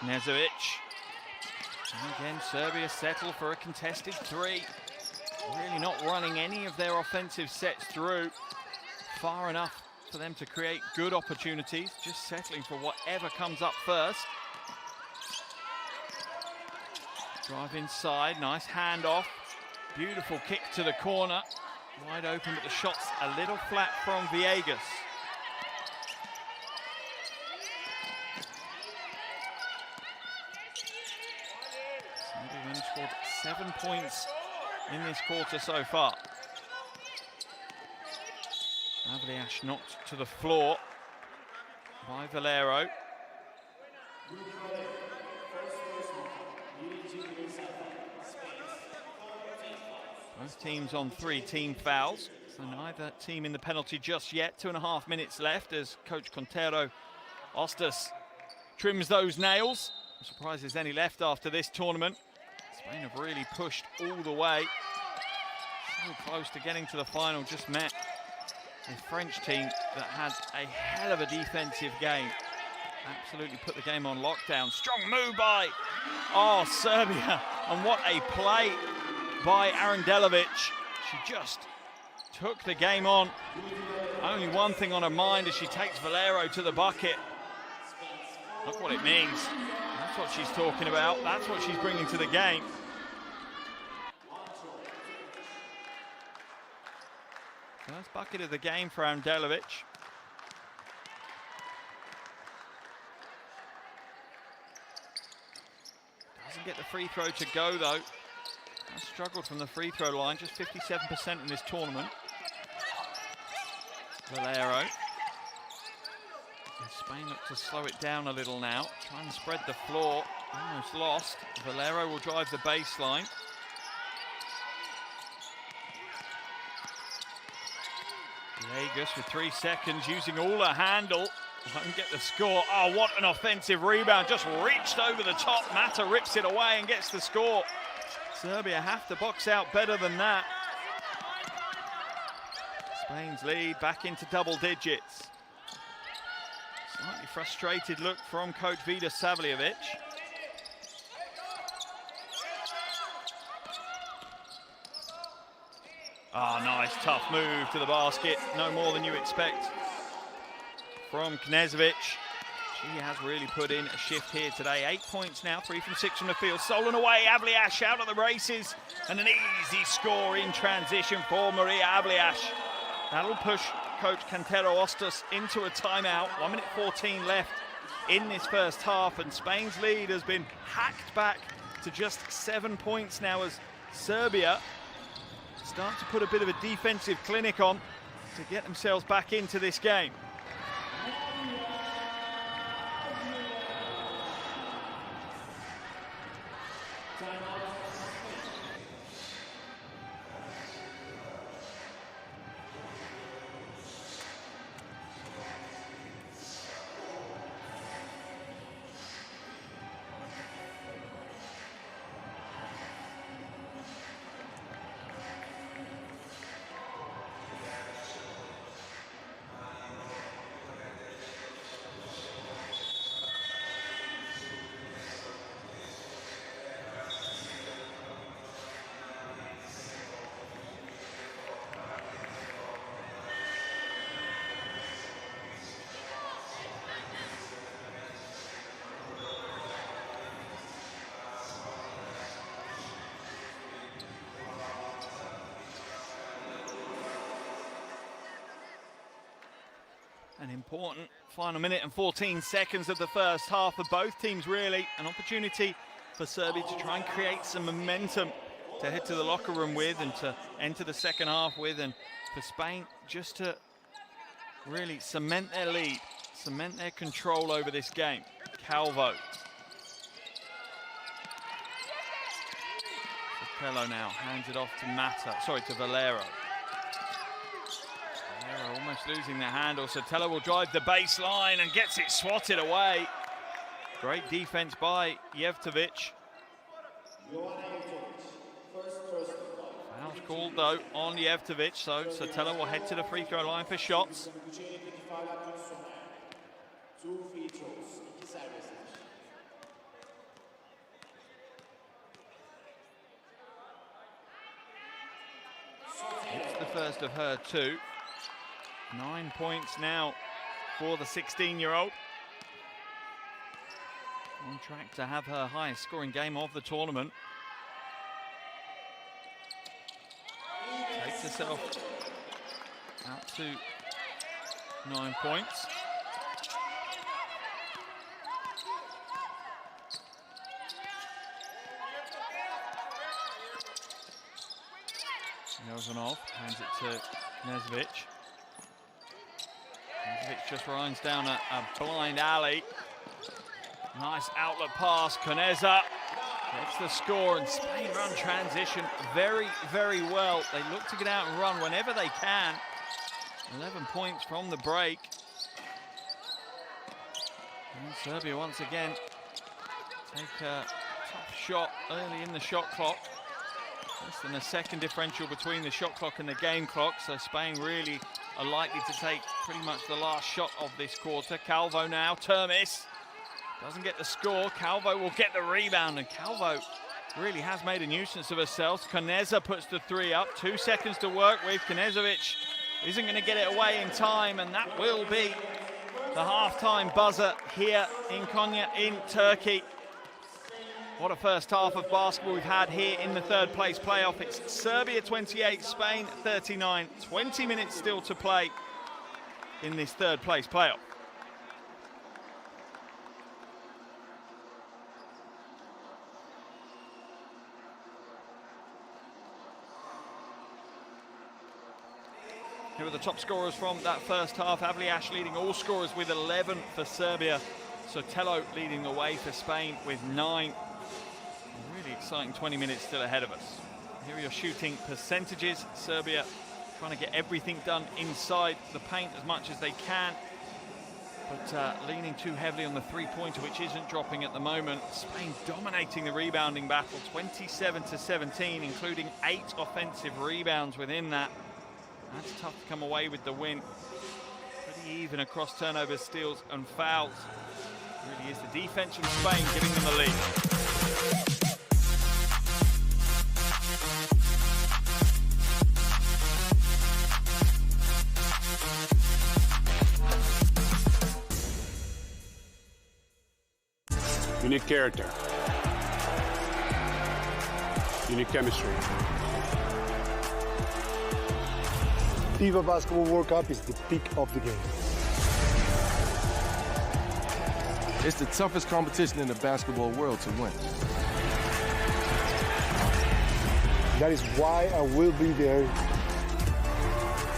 Nezovic. And again, Serbia settle for a contested three. Really not running any of their offensive sets through far enough for them to create good opportunities, just settling for whatever comes up first. Drive inside, nice handoff. Beautiful kick to the corner. Wide open, but the shot's a little flat from Viegas. Serbia only scored 7 points in this quarter so far. Avliash knocked to the floor by Valero. Both teams on 3 team fouls, so neither team in the penalty just yet. 2.5 minutes left as Coach Quintero Ostas trims those nails. I'm surprised there's any left after this tournament. Spain have really pushed all the way. So close to getting to the final, just met a French team that has a hell of a defensive game. Absolutely put the game on lockdown. Strong move by, Serbia. And what a play by Arandelovic. She just took the game on. Only one thing on her mind as she takes Valero to the bucket. Look what it means. That's what she's talking about. That's what she's bringing to the game. First bucket of the game for Arandelovic. Doesn't get the free throw to go though. Has struggled from the free throw line, just 57% in this tournament. Valero. And Spain look to slow it down a little now, trying to spread the floor. Almost lost. Valero will drive the baseline. Viegas with 3 seconds, using all her handle. Won't get the score. Oh, what an offensive rebound. Just reached over the top. Mata rips it away and gets the score. Serbia have to box out better than that. Spain's lead back into double digits. Slightly frustrated look from coach Vida Savljevic. Nice tough move to the basket. No more than you expect from Knezovic. She has really put in a shift here today. 8 points now, 3 from 6 from the field. Stolen away, Avliash out of the races. And an easy score in transition for Maria Avliash. That'll push coach Quintero Ostas into a timeout. 1:14 left in this first half. And Spain's lead has been hacked back to just 7 points now as Serbia start to put a bit of a defensive clinic on to get themselves back into this game. Important final minute and 14 seconds of the first half for both teams, really. An opportunity for Serbia to try and create some momentum to head to the locker room with and to enter the second half with, and for Spain just to really cement their lead, cement their control over this game. Calvo. Capello now hands it off to Valero. Valero almost losing the handle. Sotelo will drive the baseline and gets it swatted away. Great defense by Jevtovic. Foul's called though on Jevtovic, so Sotelo will head to the free throw line for shots. It's the first of her two. 9 points now for the 16-year-old. On track to have her highest scoring game of the tournament. Takes herself out to 9 points. Yozanov hands it to Knežević. Knežević just runs down a blind alley. Nice outlet pass. Coneza gets the score, and Spain run transition very, very well. They look to get out and run whenever they can. 11 points from the break. And Serbia once again take a tough shot early in the shot clock. Less than a second differential between the shot clock and the game clock, so Spain really are likely to take pretty much the last shot of this quarter. Calvo now, Termis doesn't get the score. Calvo will get the rebound, and Calvo really has made a nuisance of herself. Coneza puts the three up, 2 seconds to work with. Knežević isn't going to get it away in time, and that will be the half-time buzzer here in Konya in Turkey. What a first half of basketball we've had here in the third place playoff. It's Serbia 28, Spain 39. 20 minutes still to play in this third place playoff. Here are the top scorers from that first half. Avliash leading all scorers with 11 for Serbia. Sotelo leading the way for Spain with 9. Really exciting 20 minutes still ahead of us. Here are your shooting percentages. Serbia trying to get everything done inside the paint as much as they can, but leaning too heavily on the three-pointer, which isn't dropping at the moment. Spain dominating the rebounding battle, 27-17, including 8 offensive rebounds within that. That's tough to come away with the win. Pretty even across turnovers, steals and fouls. It really is the defense from Spain giving them the lead. Unique character, unique chemistry. FIBA Basketball World Cup is the peak of the game. It's the toughest competition in the basketball world to win. That is why I will be there.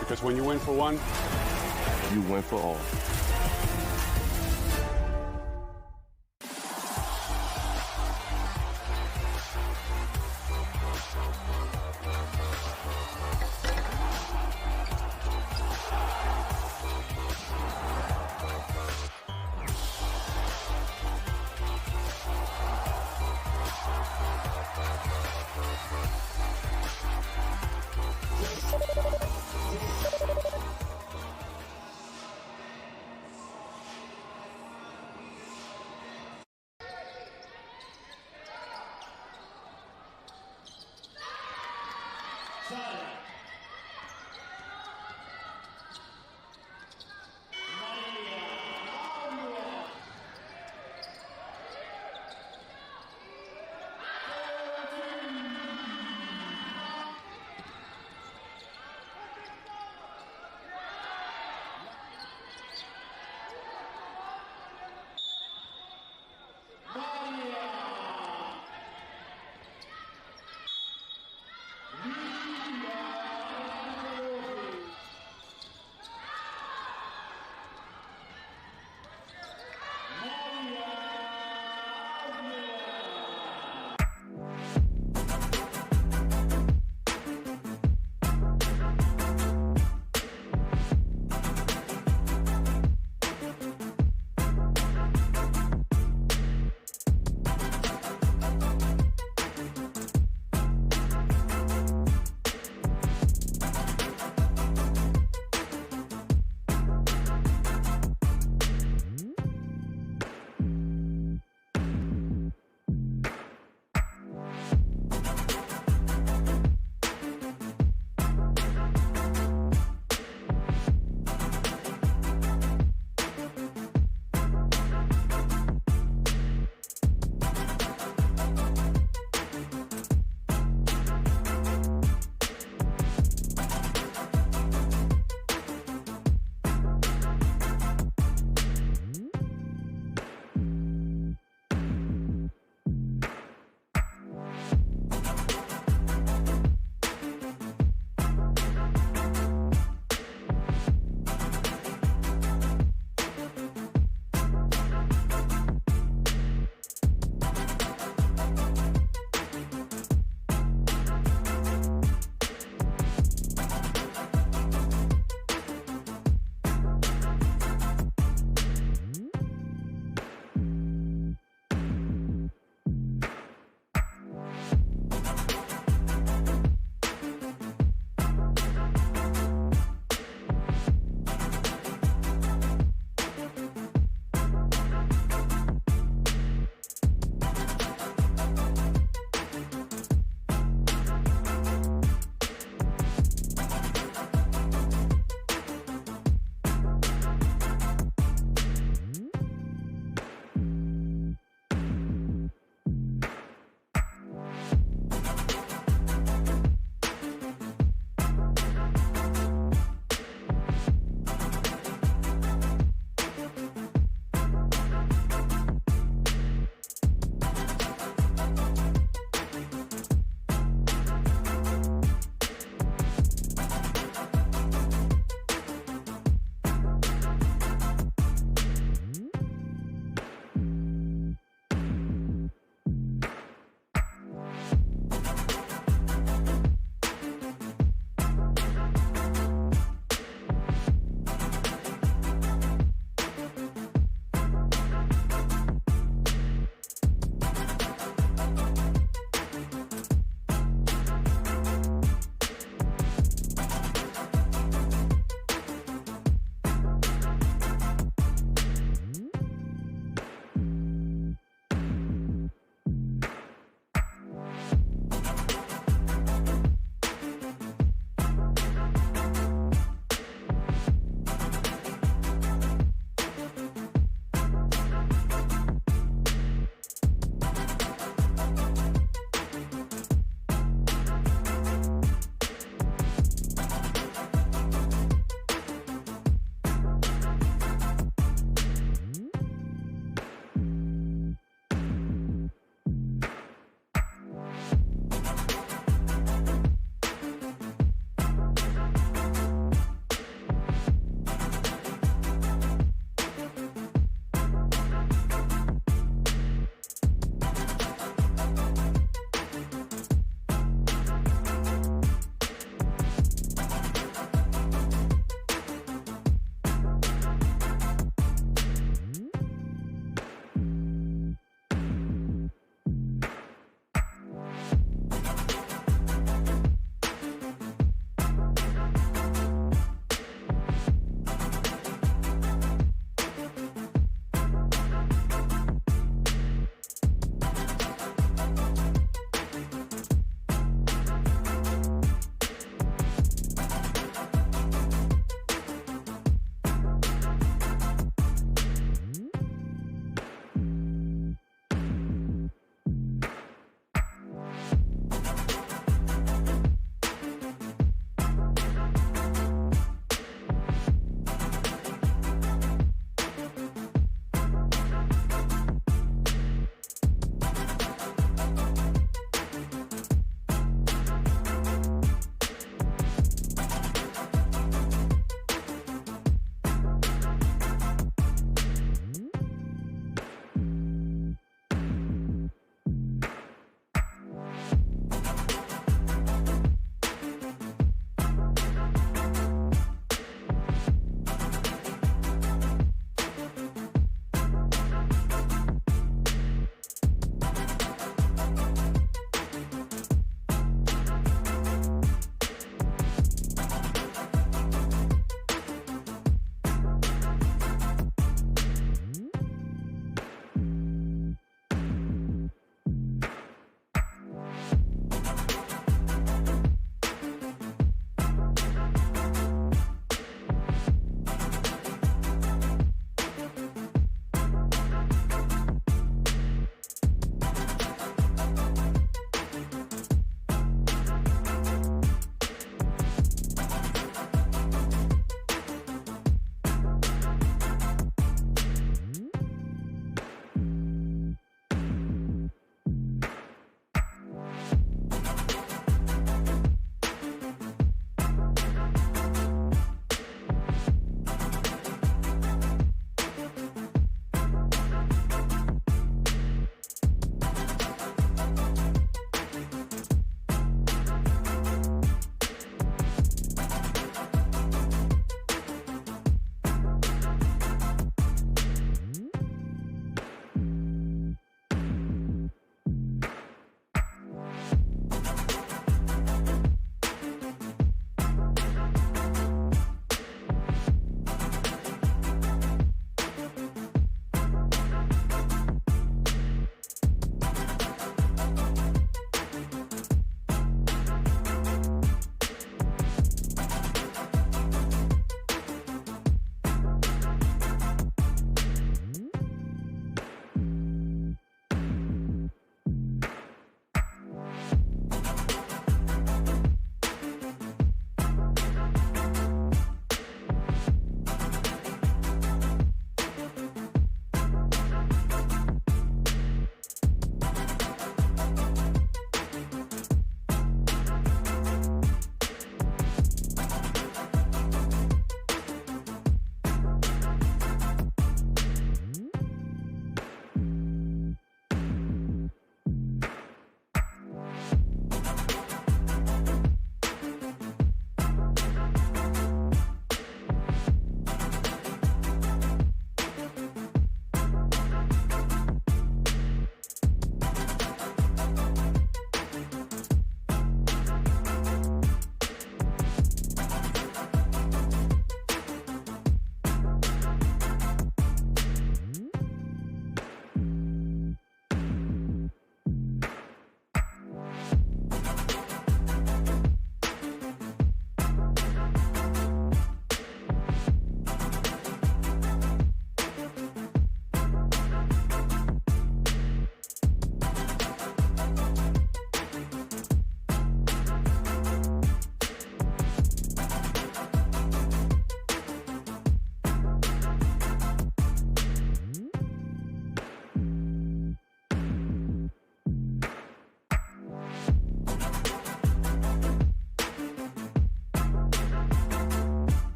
Because when you win for one, you win for all.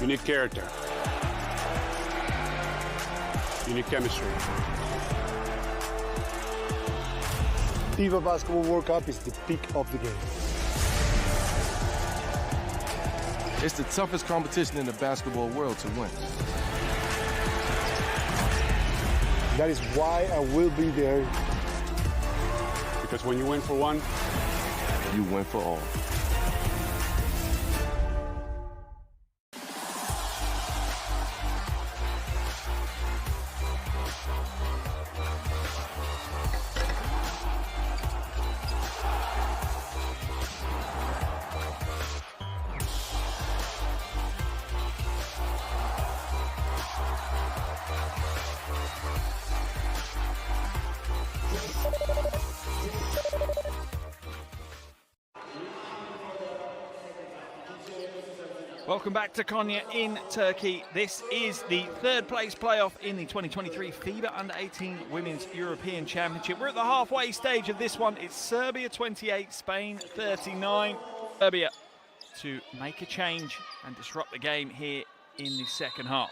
You need character. You need chemistry. FIBA Basketball World Cup is the peak of the game. It's the toughest competition in the basketball world to win. That is why I will be there. Because when you win for one, You win for all. Welcome back to Konya in Turkey. This is the third place playoff in the 2023 FIBA Under-18 Women's European Championship. We're at the halfway stage of this one. It's Serbia 28, Spain 39. Serbia to make a change and disrupt the game here in the second half.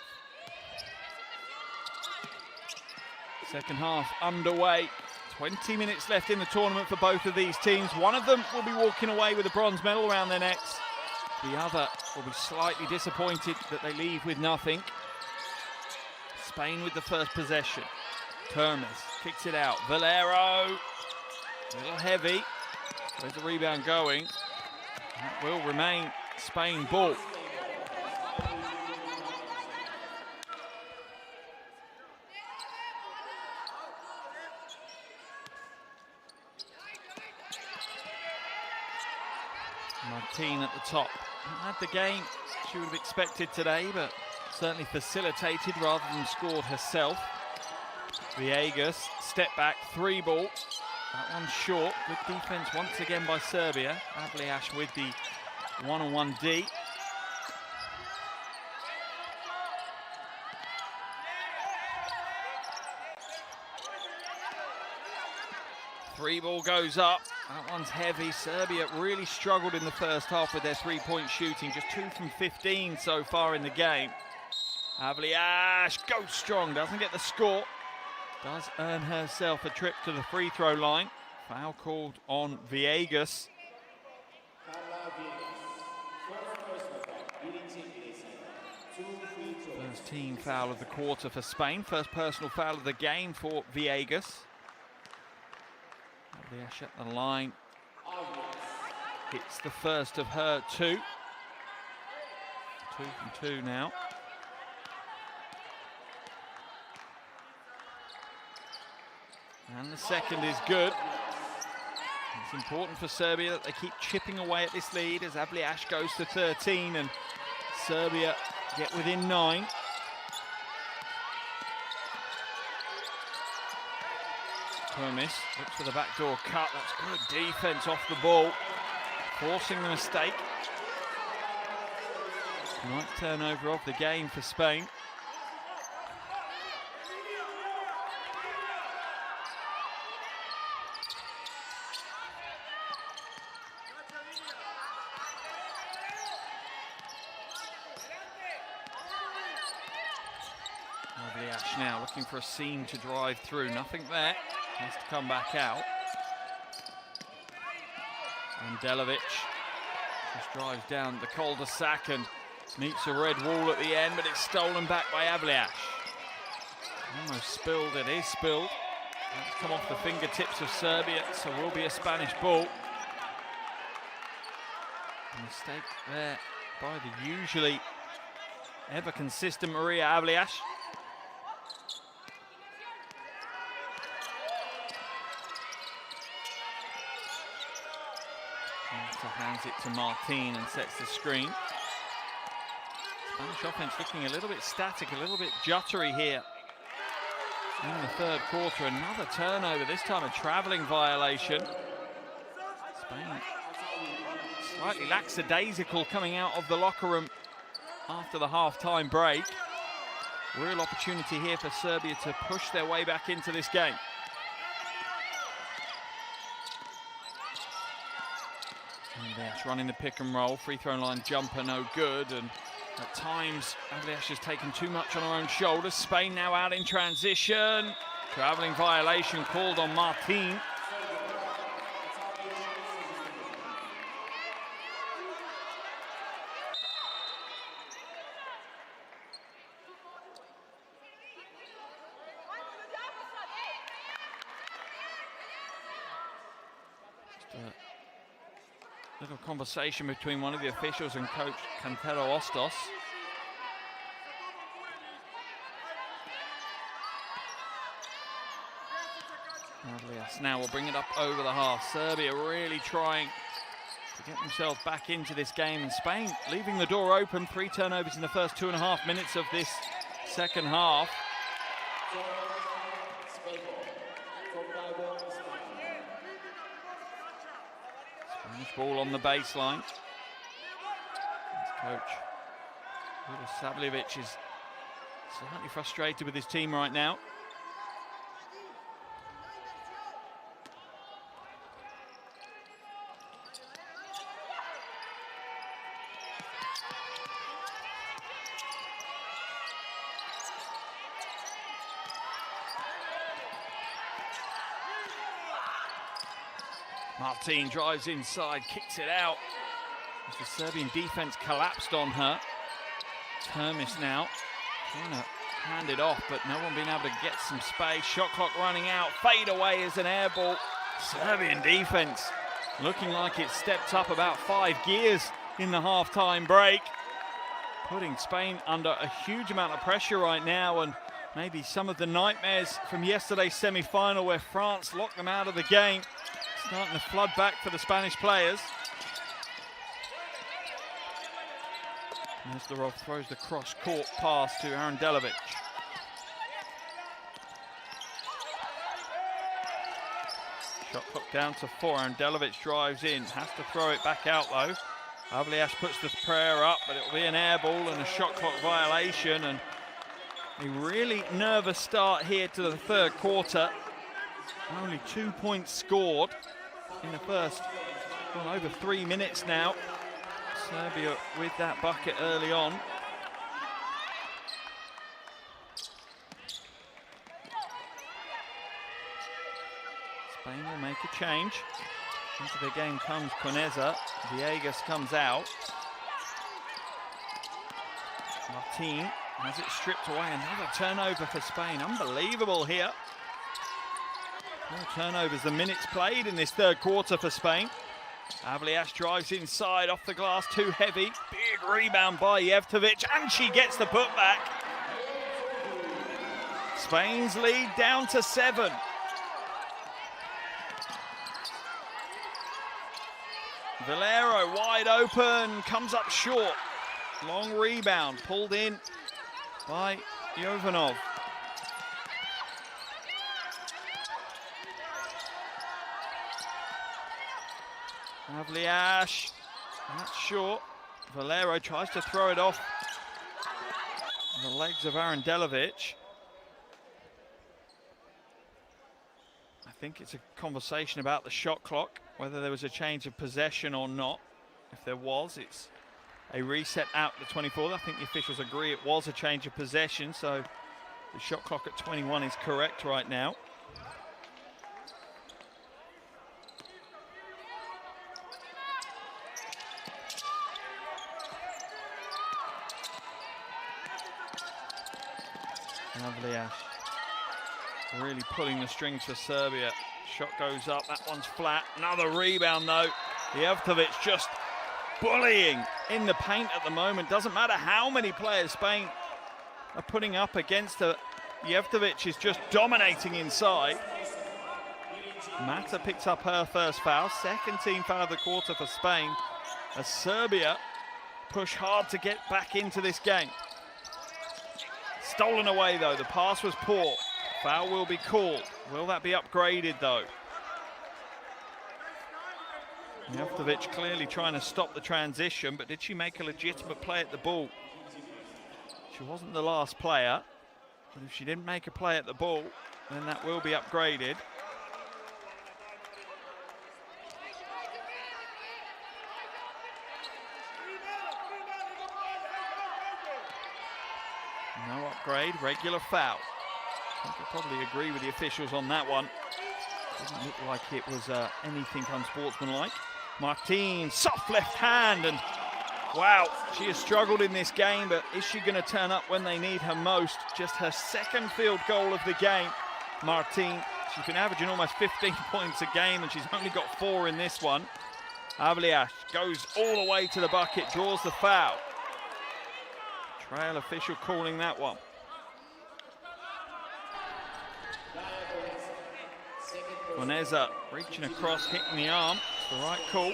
Second half underway. 20 minutes left in the tournament for both of these teams. One of them will be walking away with a bronze medal around their necks. The other will be slightly disappointed that they leave with nothing. Spain with the first possession. Termes kicks it out. Valero, a little heavy. Where's the rebound going? That will remain Spain ball. Martin at the top. Had the game she would have expected today, but certainly facilitated rather than scored herself. Viegas, step back, 3 ball. That one's short. Good defense once again by Serbia. Avlijaš with the one-on-one D. Three ball goes up. That one's heavy. Serbia really struggled in the first half with their three-point shooting. Just 2 from 15 so far in the game. Avlijaš goes strong, doesn't get the score. Does earn herself a trip to the free throw line. Foul called on Viegas. First team foul of the quarter for Spain. First personal foul of the game for Viegas. Avlijaš at the line. Hits the first of her 2. 2 from 2 now. And the second is good. It's important for Serbia that they keep chipping away at this lead as Avlijaš goes to 13 and Serbia get within 9. Termes looks for the backdoor cut. That's good defense off the ball, forcing the mistake. Ninth turnover of the game for Spain. Avlijaš now looking for a seam to drive through. Nothing there. Has to come back out. And Delic just drives down the cul-de-sac and meets a red wall at the end, but it's stolen back by Avlijaš. Almost spilled. It is spilled. That's come off the fingertips of Serbia, so will be a Spanish ball. A mistake there by the usually ever consistent Maria Avlijaš. Hands it to Martin and sets the screen. Spanish offense looking a little bit static, a little bit juttery here in the third quarter. Another turnover, this time a travelling violation. Spain slightly lackadaisical coming out of the locker room after the half-time break. Real opportunity here for Serbia to push their way back into this game. Running the pick and roll, free throw line jumper no good, and At times, Avliash has taken too much on her own shoulders. Spain now out in transition. Travelling violation called on Martin. Little conversation between one of the officials and coach Cantero Ostos. Avliash now will bring it up over the half. Serbia really trying to get themselves back into this game, and Spain leaving the door open. 3 turnovers in the first 2.5 minutes of this second half. Ball on the baseline. Coach Savljevic is slightly frustrated with his team right now. Martin drives inside, kicks it out. As the Serbian defense collapsed on her. Termis now trying to hand it off, but no one being able to get some space. Shot clock running out, fade away as an air ball. Serbian defense looking like it stepped up about 5 gears in the half-time break. Putting Spain under a huge amount of pressure right now, and maybe some of the nightmares from yesterday's semi-final where France locked them out of the game starting to flood back for the Spanish players. Nestorov throws the cross-court pass to Arandelevic. Shot clock down to 4. Arandelevic drives in, has to throw it back out though. Avliash puts the prayer up, but it'll be an air ball and a shot clock violation, and a really nervous start here to the third quarter. Only 2 points scored in the first, well, over 3 minutes now. Serbia with that bucket early on. Spain will make a change. Into the game comes Coneza. Villegas comes out. Martin has it stripped away. Another turnover for Spain. Unbelievable here. 4 turnovers, the minutes played in this third quarter for Spain. Avliash drives inside, off the glass, too heavy. Big rebound by Jevtovic, and she gets the putback. Spain's lead down to 7. Valero wide open, comes up short. Long rebound, pulled in by Jovanov. Avliash, that's short. Valero tries to throw it off the legs of Arandelevic. I think it's a conversation about the shot clock, whether there was a change of possession or not. If there was, it's a reset out to 24. I think the officials agree it was a change of possession, so the shot clock at 21 is correct right now. Avliash really pulling the strings for Serbia. Shot goes up, that one's flat. Another rebound though. Jevtovic just bullying in the paint at the moment. Doesn't matter how many players Spain are putting up against her. Jevtovic is just dominating inside. Mata picks up her first foul. Second team foul of the quarter for Spain, as Serbia push hard to get back into this game. Stolen away though, the pass was poor. Foul will be called. Will that be upgraded though? Jevtovic clearly trying to stop the transition, but did she make a legitimate play at the ball? She wasn't the last player, but if she didn't make a play at the ball, then that will be upgraded. No upgrade, regular foul. I think I'll probably agree with the officials on that one. Didn't look like it was anything unsportsmanlike. Martin, soft left hand, and wow, she has struggled in this game, but is she going to turn up when they need her most? Just her second field goal of the game. Martin, she's been averaging almost 15 points a game, and she's only got 4 in this one. Avliash goes all the way to the bucket, draws the foul. Trail official calling that one. Boneza reaching across, hitting the arm. It's the right call.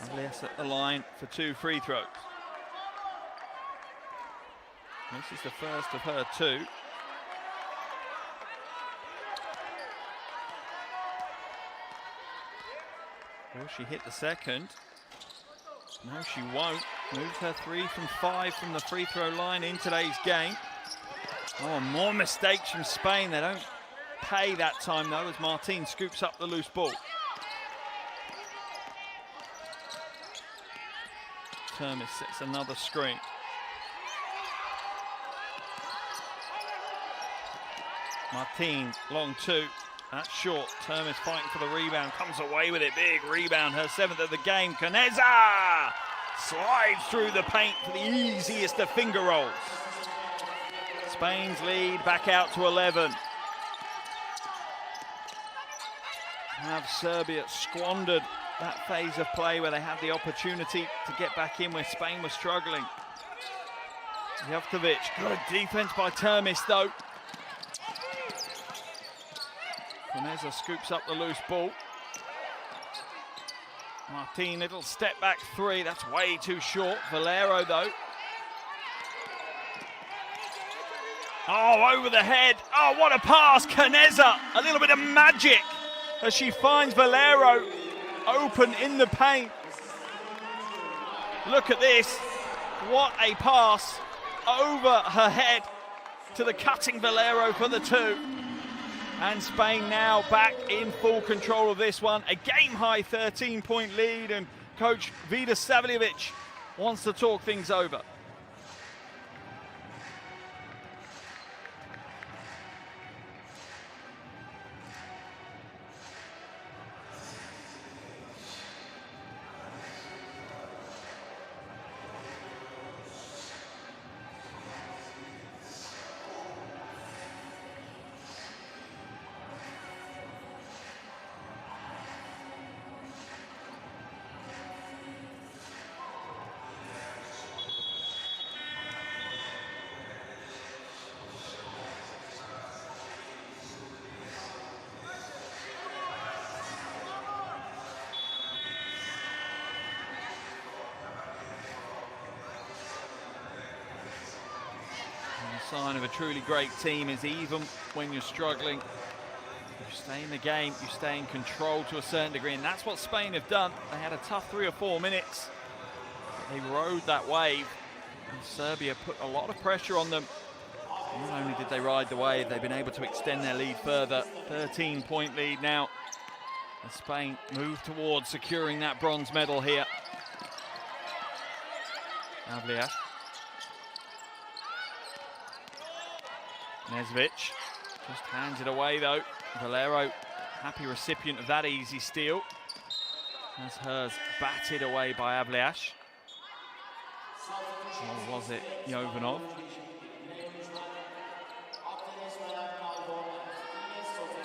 Avliash at the line for 2 free throws. This is the first of her 2. Will she hit the second? No, she won't. Moves her 3 from 5 from the free throw line in today's game. Oh, more mistakes from Spain. They don't pay that time, though, as Martin scoops up the loose ball. Termis sets another screen. Martin, long 2. That's short. Termis fighting for the rebound. Comes away with it. Big rebound. Her 7th of the game. Caneza slides through the paint for the easiest of finger rolls. Spain's lead back out to 11. Have Serbia squandered that phase of play where they had the opportunity to get back in where Spain was struggling. Jevtovic, good defense by Termis though. Caneza scoops up the loose ball. Martin, little step back 3, that's way too short. Valero though. Oh, over the head. Oh, what a pass, Caneza. A little bit of magic as she finds Valero open in the paint. Look at this. What a pass over her head to the cutting Valero for the 2. And Spain now back in full control of this one. A game-high 13-point lead, and coach Vida Savljevic wants to talk things over. Sign of a truly great team is even when you're struggling, you stay in the game, you stay in control to a certain degree, and that's what Spain have done. They had a tough 3 or 4 minutes. They rode that wave, and Serbia put a lot of pressure on them. Not only did they ride the wave, they've been able to extend their lead further. 13-point lead now, as Spain move towards securing that bronze medal here. Avliash. Nesvic just hands it away though. Valero, happy recipient of that easy steal. As hers batted away by Avliash. Or was it Jovanov?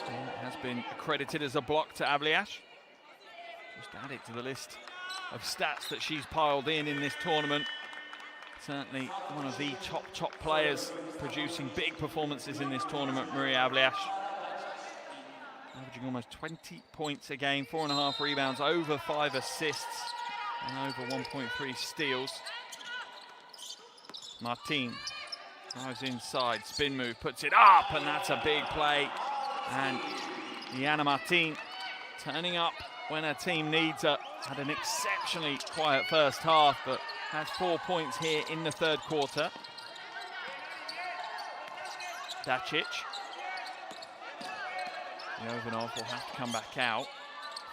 It has been accredited as a block to Avliash. Just add it to the list of stats that she's piled in this tournament. Certainly one of the top players producing big performances in this tournament, Maria Avliash. Averaging almost 20 points a game, 4.5 rebounds, over 5 assists, and over 1.3 steals. Martin drives inside, spin move, puts it up, and that's a big play. And Diana Martin turning up when her team needs her. Had an exceptionally quiet first half, but has 4 points here in the 3rd quarter. Dacic. Jovanov will have to come back out.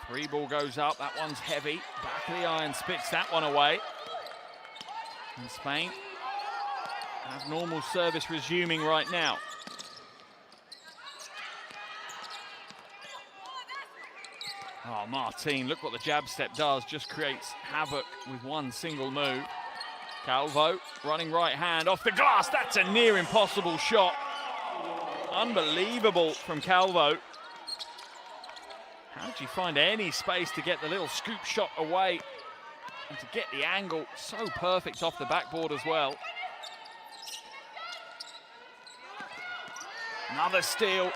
Three ball goes up, that one's heavy. Back of the iron, spits that one away. And Spain have normal service resuming right now. Oh, Martin, look what the jab step does, just creates havoc with one single move. Calvo, running right hand off the glass, that's a near impossible shot. Unbelievable from Calvo. How did you find any space to get the little scoop shot away and to get the angle so perfect off the backboard as well? Another steal.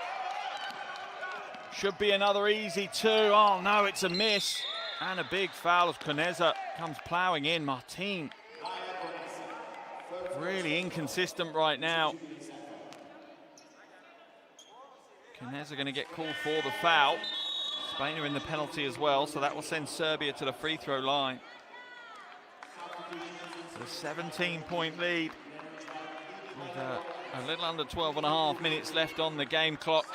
Should be another easy two. Oh no, it's a miss. And a big foul as Coneza comes ploughing in. Martin, really inconsistent right now. Coneza going to get called for the foul. Spain are in the penalty as well, so that will send Serbia to the free throw line. So a 17-point lead with a little under 12 and a half minutes left on the game clock.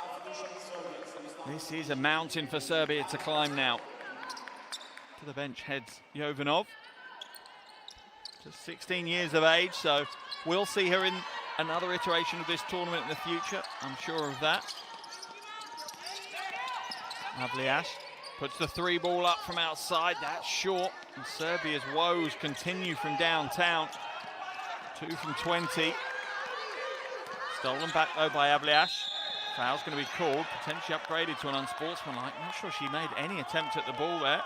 This is a mountain for Serbia to climb now. To the bench heads Jovanov. Just 16 years of age, so we'll see her in another iteration of this tournament in the future. I'm sure of that. Avliash puts the three ball up from outside. That's short. And Serbia's woes continue from downtown. 2 from 20. Stolen back though by Avliash. Foul's going to be called, potentially upgraded to an unsportsmanlike. Not sure she made any attempt at the ball there.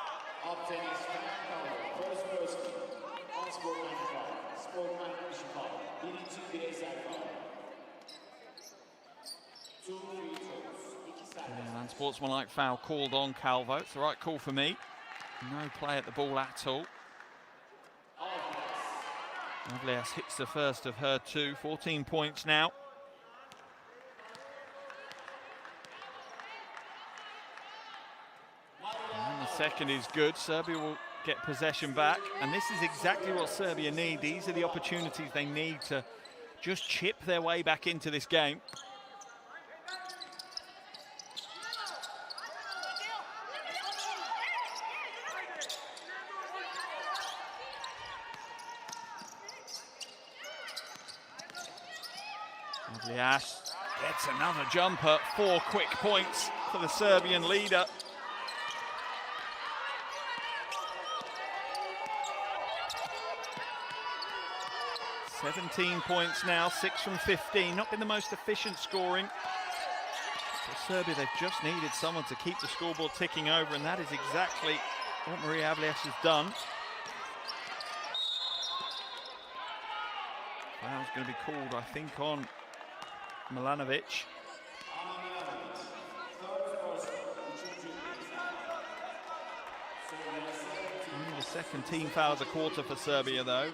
An unsportsmanlike foul called on Calvo. It's the right call for me. No play at the ball at all. Avliash hits the first of her two. 14 points now. Second is good. Serbia will get possession back, and this is exactly what Serbia need. These are the opportunities they need to just chip their way back into this game. Avliash gets another jumper. 4 quick points for the Serbian leader. 17 points now, 6 from 15. Not been the most efficient scoring. For Serbia, they've just needed someone to keep the scoreboard ticking over, and that is exactly what Maria Avliash has done. Foul's going to be called, I think, on Milanovic. Only the second team foul of the quarter for Serbia, though.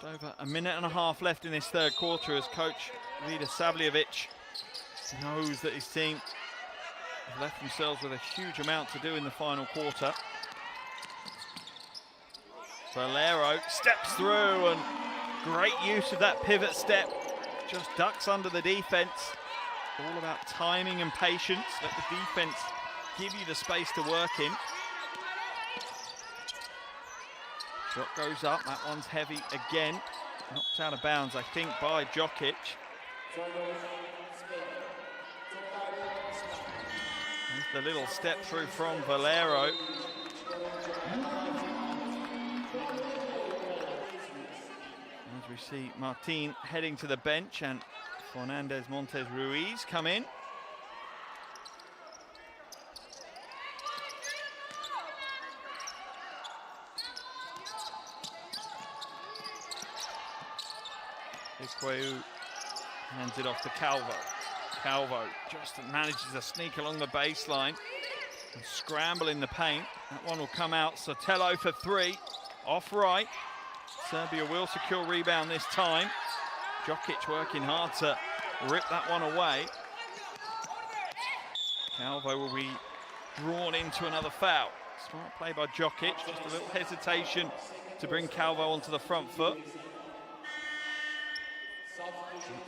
Over a minute and a half left in this third quarter as coach Vida Savljevic knows that his team have left themselves with a huge amount to do in the final quarter. Valero steps through, and great use of that pivot step. Just ducks under the defense. All about timing and patience. Let the defense give you the space to work in. Shot goes up, that one's heavy again. Knocked out of bounds, I think, by Djokic. There's the little step through from Valero. As we see Martin heading to the bench and Fernandez Montes Ruiz come in. Iqueu hands it off to Calvo. Calvo just manages to sneak along the baseline and scramble in the paint. That one will come out. Sotelo for 3, off right. Serbia will secure rebound this time. Djokic working hard to rip that one away. Calvo will be drawn into another foul. Smart play by Djokic, just a little hesitation to bring Calvo onto the front foot.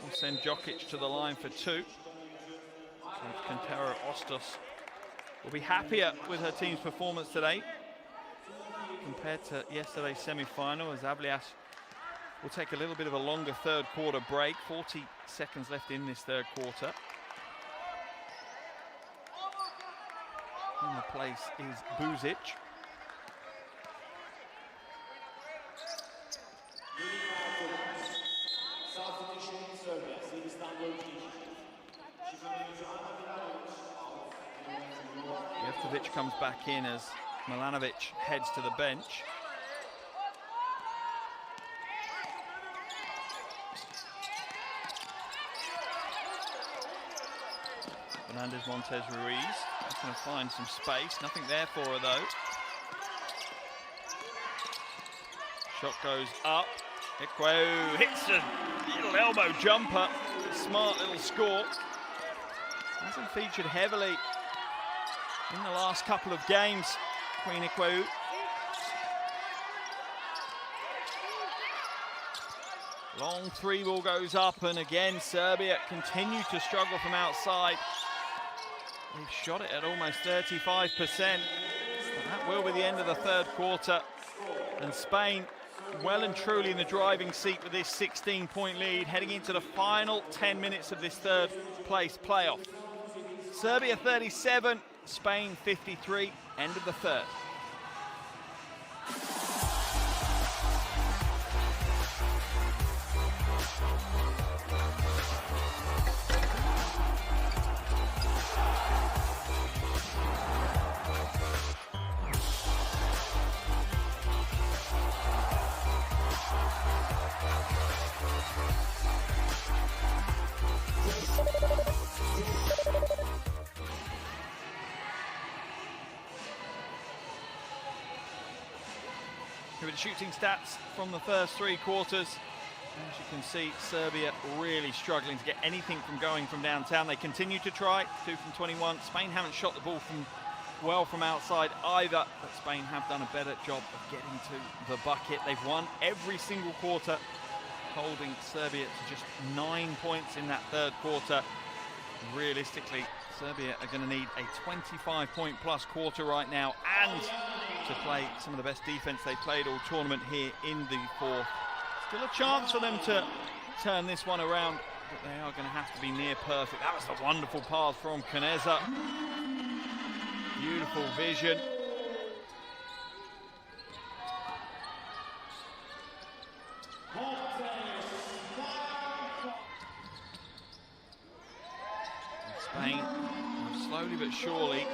We'll send Djokic to the line for 2. Kantero Ostos will be happier with her team's performance today compared to yesterday's semi-final, as Avliash will take a little bit of a longer third quarter break. 40 seconds left in this third quarter. In the place is Buzic. Jeftovic comes back in as Milanovic heads to the bench. Fernandez Montez Ruiz is going to find some space. Nothing there for her though. Shot goes up. Ekweu hits a little elbow jumper. Smart little score. Hasn't featured heavily in the last couple of games, Queen Ekweu. Long three ball goes up, and again Serbia continue to struggle from outside. They've shot it at almost 35%, but that will be the end of the third quarter. And Spain well and truly in the driving seat with this 16-point lead, heading into the final 10 minutes of this third place playoff. Serbia 37, Spain 53, end of the third. Here are the shooting stats from the first three quarters. As you can see, Serbia really struggling to get anything from going from downtown. They continue to try, 2 from 21. Spain haven't shot the ball well from outside either, but Spain have done a better job of getting to the bucket. They've won every single quarter, holding Serbia to just 9 points in that third quarter. Realistically, Serbia are going to need a 25-point plus quarter right now and to play some of the best defense they've played all tournament here in the fourth. Still a chance for them to turn this one around, but they are going to have to be near perfect. That was a wonderful pass from Caneza. Beautiful vision. Spain slowly but surely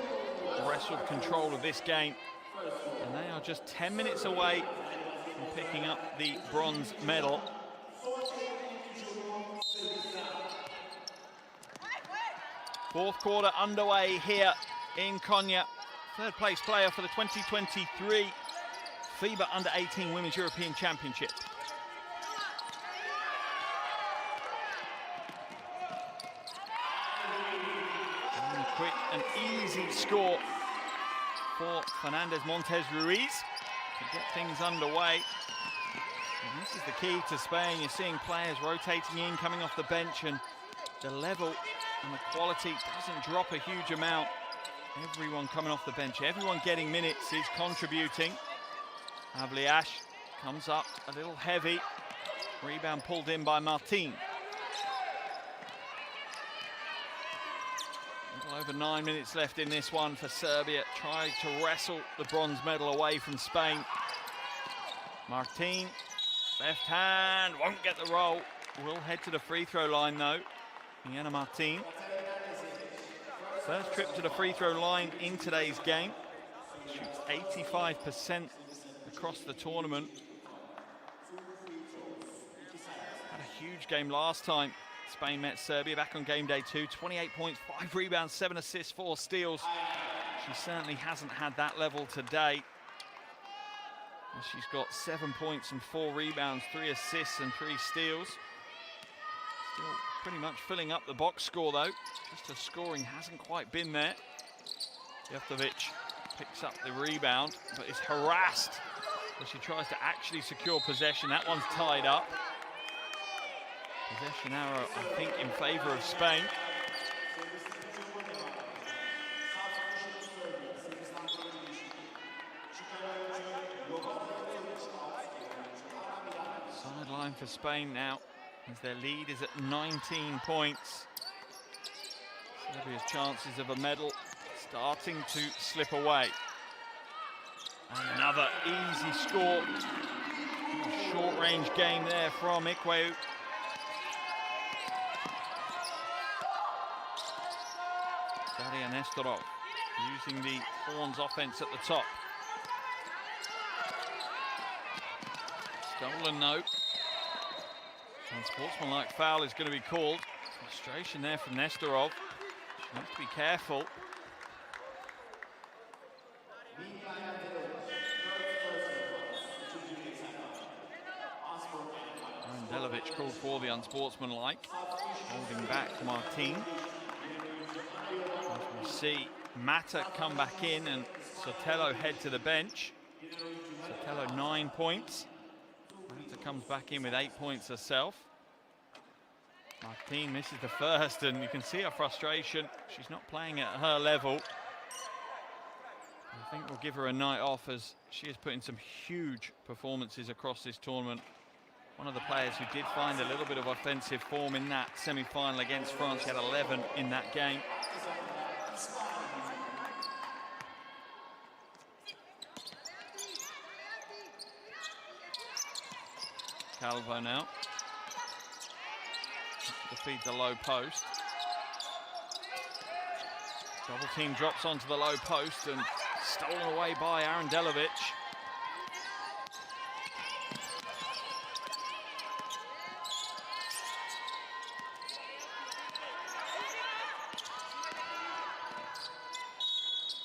wrestled control of this game, and they are just 10 minutes away from picking up the bronze medal. Fourth quarter underway here in Konya. Third place player for the 2023 FIBA U18 Women's European Championship. And a quick and easy score for Fernandez Montez Ruiz to get things underway. And this is the key to Spain. You're seeing players rotating in, coming off the bench, and the level and the quality doesn't drop a huge amount. Everyone coming off the bench, everyone getting minutes is contributing. Avliash comes up a little heavy. Rebound pulled in by Martin. A little over 9 minutes left in this one for Serbia. Tried to wrestle the bronze medal away from Spain. Martin, left hand, won't get the roll. Will head to the free throw line though. Iana Martin. First trip to the free throw line in today's game. Shoots 85% across the tournament. Had a huge game last time Spain met Serbia back on game day 2. 28 points, 5 rebounds, 7 assists, 4 steals. She certainly hasn't had that level today. And she's got 7 points and 4 rebounds, 3 assists and 3 steals. Still pretty much filling up the box score though. Just her scoring hasn't quite been there. Jeftovic picks up the rebound, but is harassed as she tries to actually secure possession. That one's tied up. Possession arrow, I think, in favor of Spain. for Spain now, as their lead is at 19 points. Serbia's chances of a medal starting to slip away. And another easy score. Short-range game there from Ikweu. Daria Nestorov using the Horns offense at the top. Stolen note. Unsportsmanlike foul is going to be called. Frustration there from Nestorov. She needs to be careful. Delivic called for the unsportsmanlike, holding back Martin. As we see Mata come back in and Sotelo head to the bench. Sotelo 9 points. Mata comes back in with 8 points herself. Martin misses the first, and you can see her frustration. She's not playing at her level. I think we'll give her a night off, as she has put in some huge performances across this tournament. One of the players who did find a little bit of offensive form in that semi-final against France. She had 11 in that game. Calvo now. Defeats the low post. Double team drops onto the low post and stolen away by Arandelevic.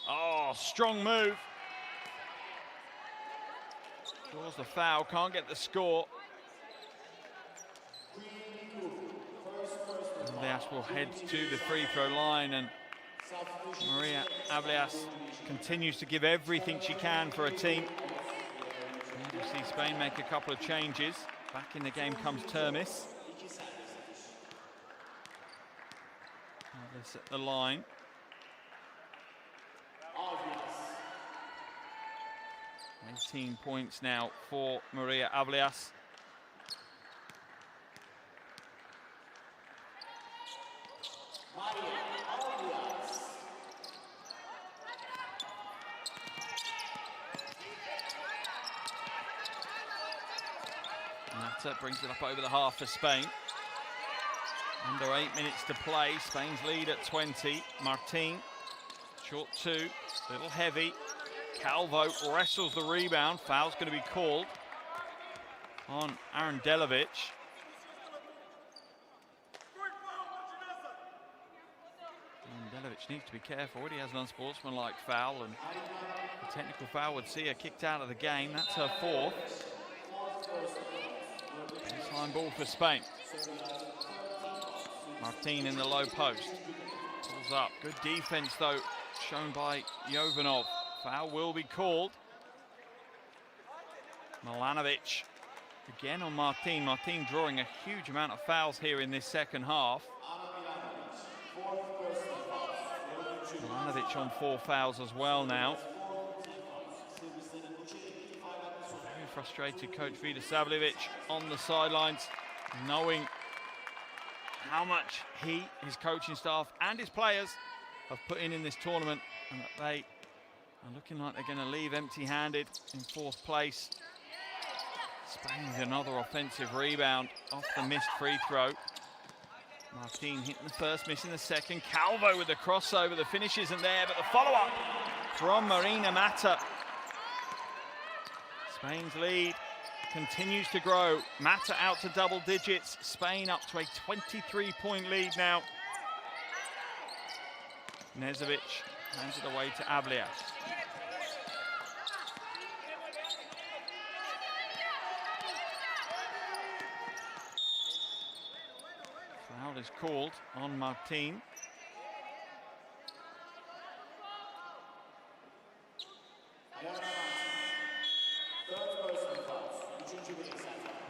Oh, strong move. Draws the foul, can't get the score. Avlias will head to the free throw line, and Maria Avlias continues to give everything she can for her team. You see Spain make a couple of changes. Back in the game comes Termis. Avlias at the line. 18 points now for Maria Avlias. Mata brings it up over the half for Spain. Under 8 minutes to play. Spain's lead at 20. Martin, short two, little heavy. Calvo wrestles the rebound. Foul's going to be called on Arandelevic. Arandelevic needs to be careful. He has an unsportsmanlike foul, and a technical foul would see her kicked out of the game. That's her fourth. Baseline ball for Spain. Martin in the low post. Pulls up. Good defense, though, shown by Jovanov. Foul will be called. Milanovic again on Martin. Martin drawing a huge amount of fouls here in this second half. Milanovic on 4 fouls as well now. Very frustrated coach Vida Savljevic on the sidelines, knowing how much he, his coaching staff and his players have put in this tournament, and that they are looking like they're going to leave empty-handed in 4th place. Spain with another offensive rebound off the missed free throw. Martin hitting the first, missing the second. Calvo with the crossover. The finish isn't there, but the follow-up from Marina Mata. Spain's lead continues to grow. Mata out to double digits. Spain up to a 23-point lead now. Nezovic hands it away to Avlias. Foul is called on Martin.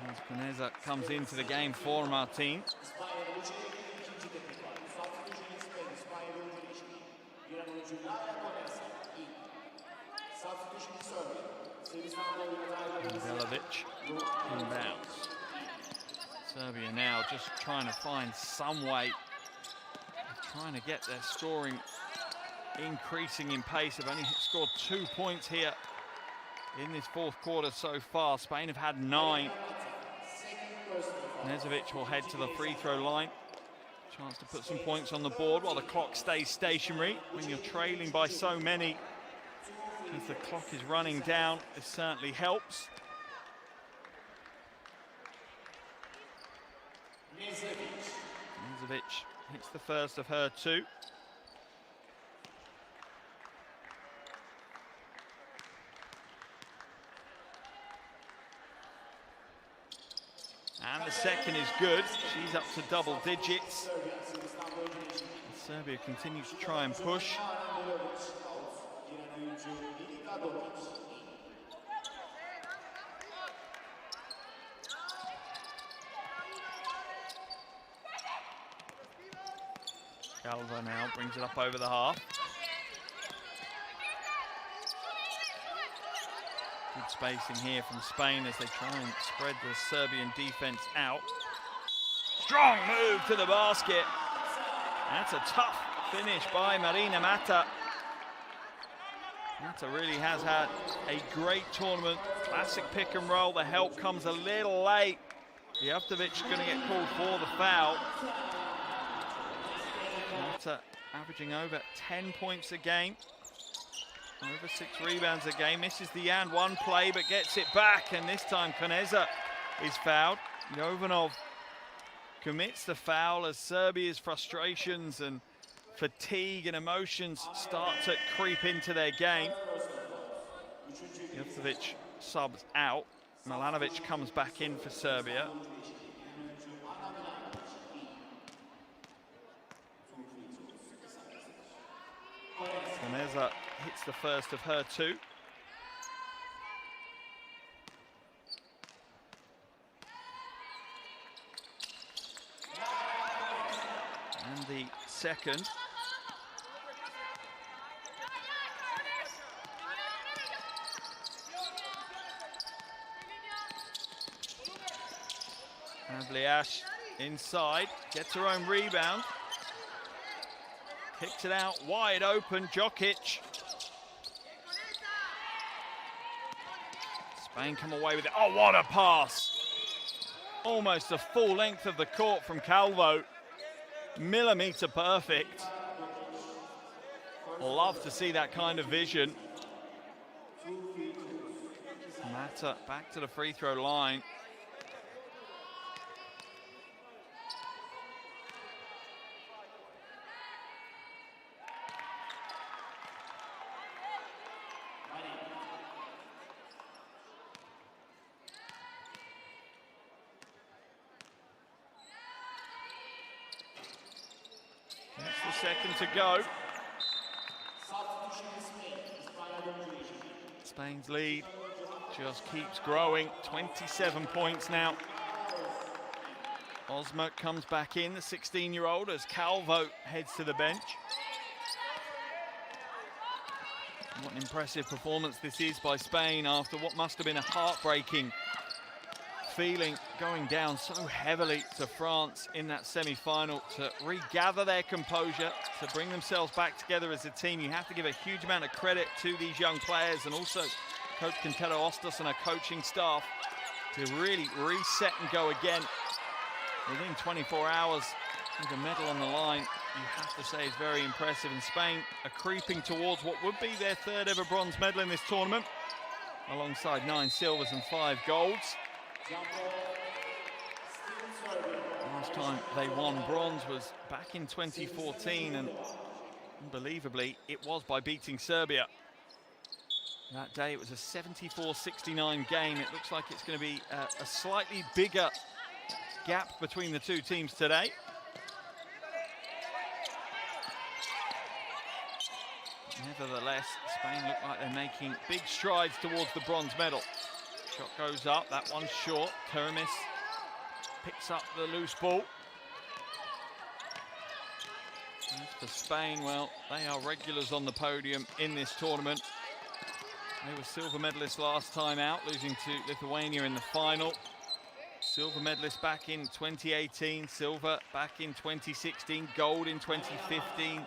As Peneza comes into the game for Martin. Delivic inbounds. Serbia now just trying to find some way of trying to get their scoring increasing in pace. They've only scored 2 points here in this fourth quarter so far. Spain have had 9. Knežević will head to the free throw line. Chance to put some points on the board while the clock stays stationary. When you're trailing by so many, as the clock is running down, this certainly helps. Knežević hits the first of her 2. And the second is good. She's up to double digits. And Serbia continues to try and push. Calvo now brings it up over the half. Good spacing here from Spain as they try and spread the Serbian defense out. Strong move to the basket. That's a tough finish by Marina Mata. Mata really has had a great tournament. Classic pick and roll. The help comes a little late. Jevtovic going to get called for the foul. Mata averaging over 10 points a game. Over 6 rebounds a game, misses the and one play, but gets it back, and this time Koneza is fouled. Jovanov commits the foul as Serbia's frustrations and fatigue and emotions start to creep into their game. Jevtovic subs out. Milanovic comes back in for Serbia. Koneza hits the first of her 2. And the second. Avliash inside, gets her own rebound. Kicks it out wide open, Djokic. Spain come away with it. Oh, what a pass. Almost a full length of the court from Calvo. Millimeter perfect. Love to see that kind of vision. Mata back to the free throw line. That's the second to go. Spain's lead just keeps growing. 27 points now. Osma comes back in, the 16-year-old, as Calvo heads to the bench. What an impressive performance this is by Spain after what must have been a heartbreaking feeling, going down so heavily to France in that semi-final. To regather their composure, to bring themselves back together as a team, you have to give a huge amount of credit to these young players and also Coach Quintero Ostos and her coaching staff to really reset and go again. Within 24 hours with a medal on the line, you have to say is very impressive. And Spain are creeping towards what would be their 3rd ever bronze medal in this tournament, alongside 9 silvers and 5 golds. Last time they won bronze was back in 2014, and unbelievably, it was by beating Serbia. That day it was a 74-69 game. It looks like it's going to be a slightly bigger gap between the two teams today. Nevertheless, Spain look like they're making big strides towards the bronze medal. Shot goes up, that one's short. Kermis picks up the loose ball. As for Spain, well, they are regulars on the podium in this tournament. They were silver medalists last time out, losing to Lithuania in the final. Silver medalist back in 2018, silver back in 2016, gold in 2015,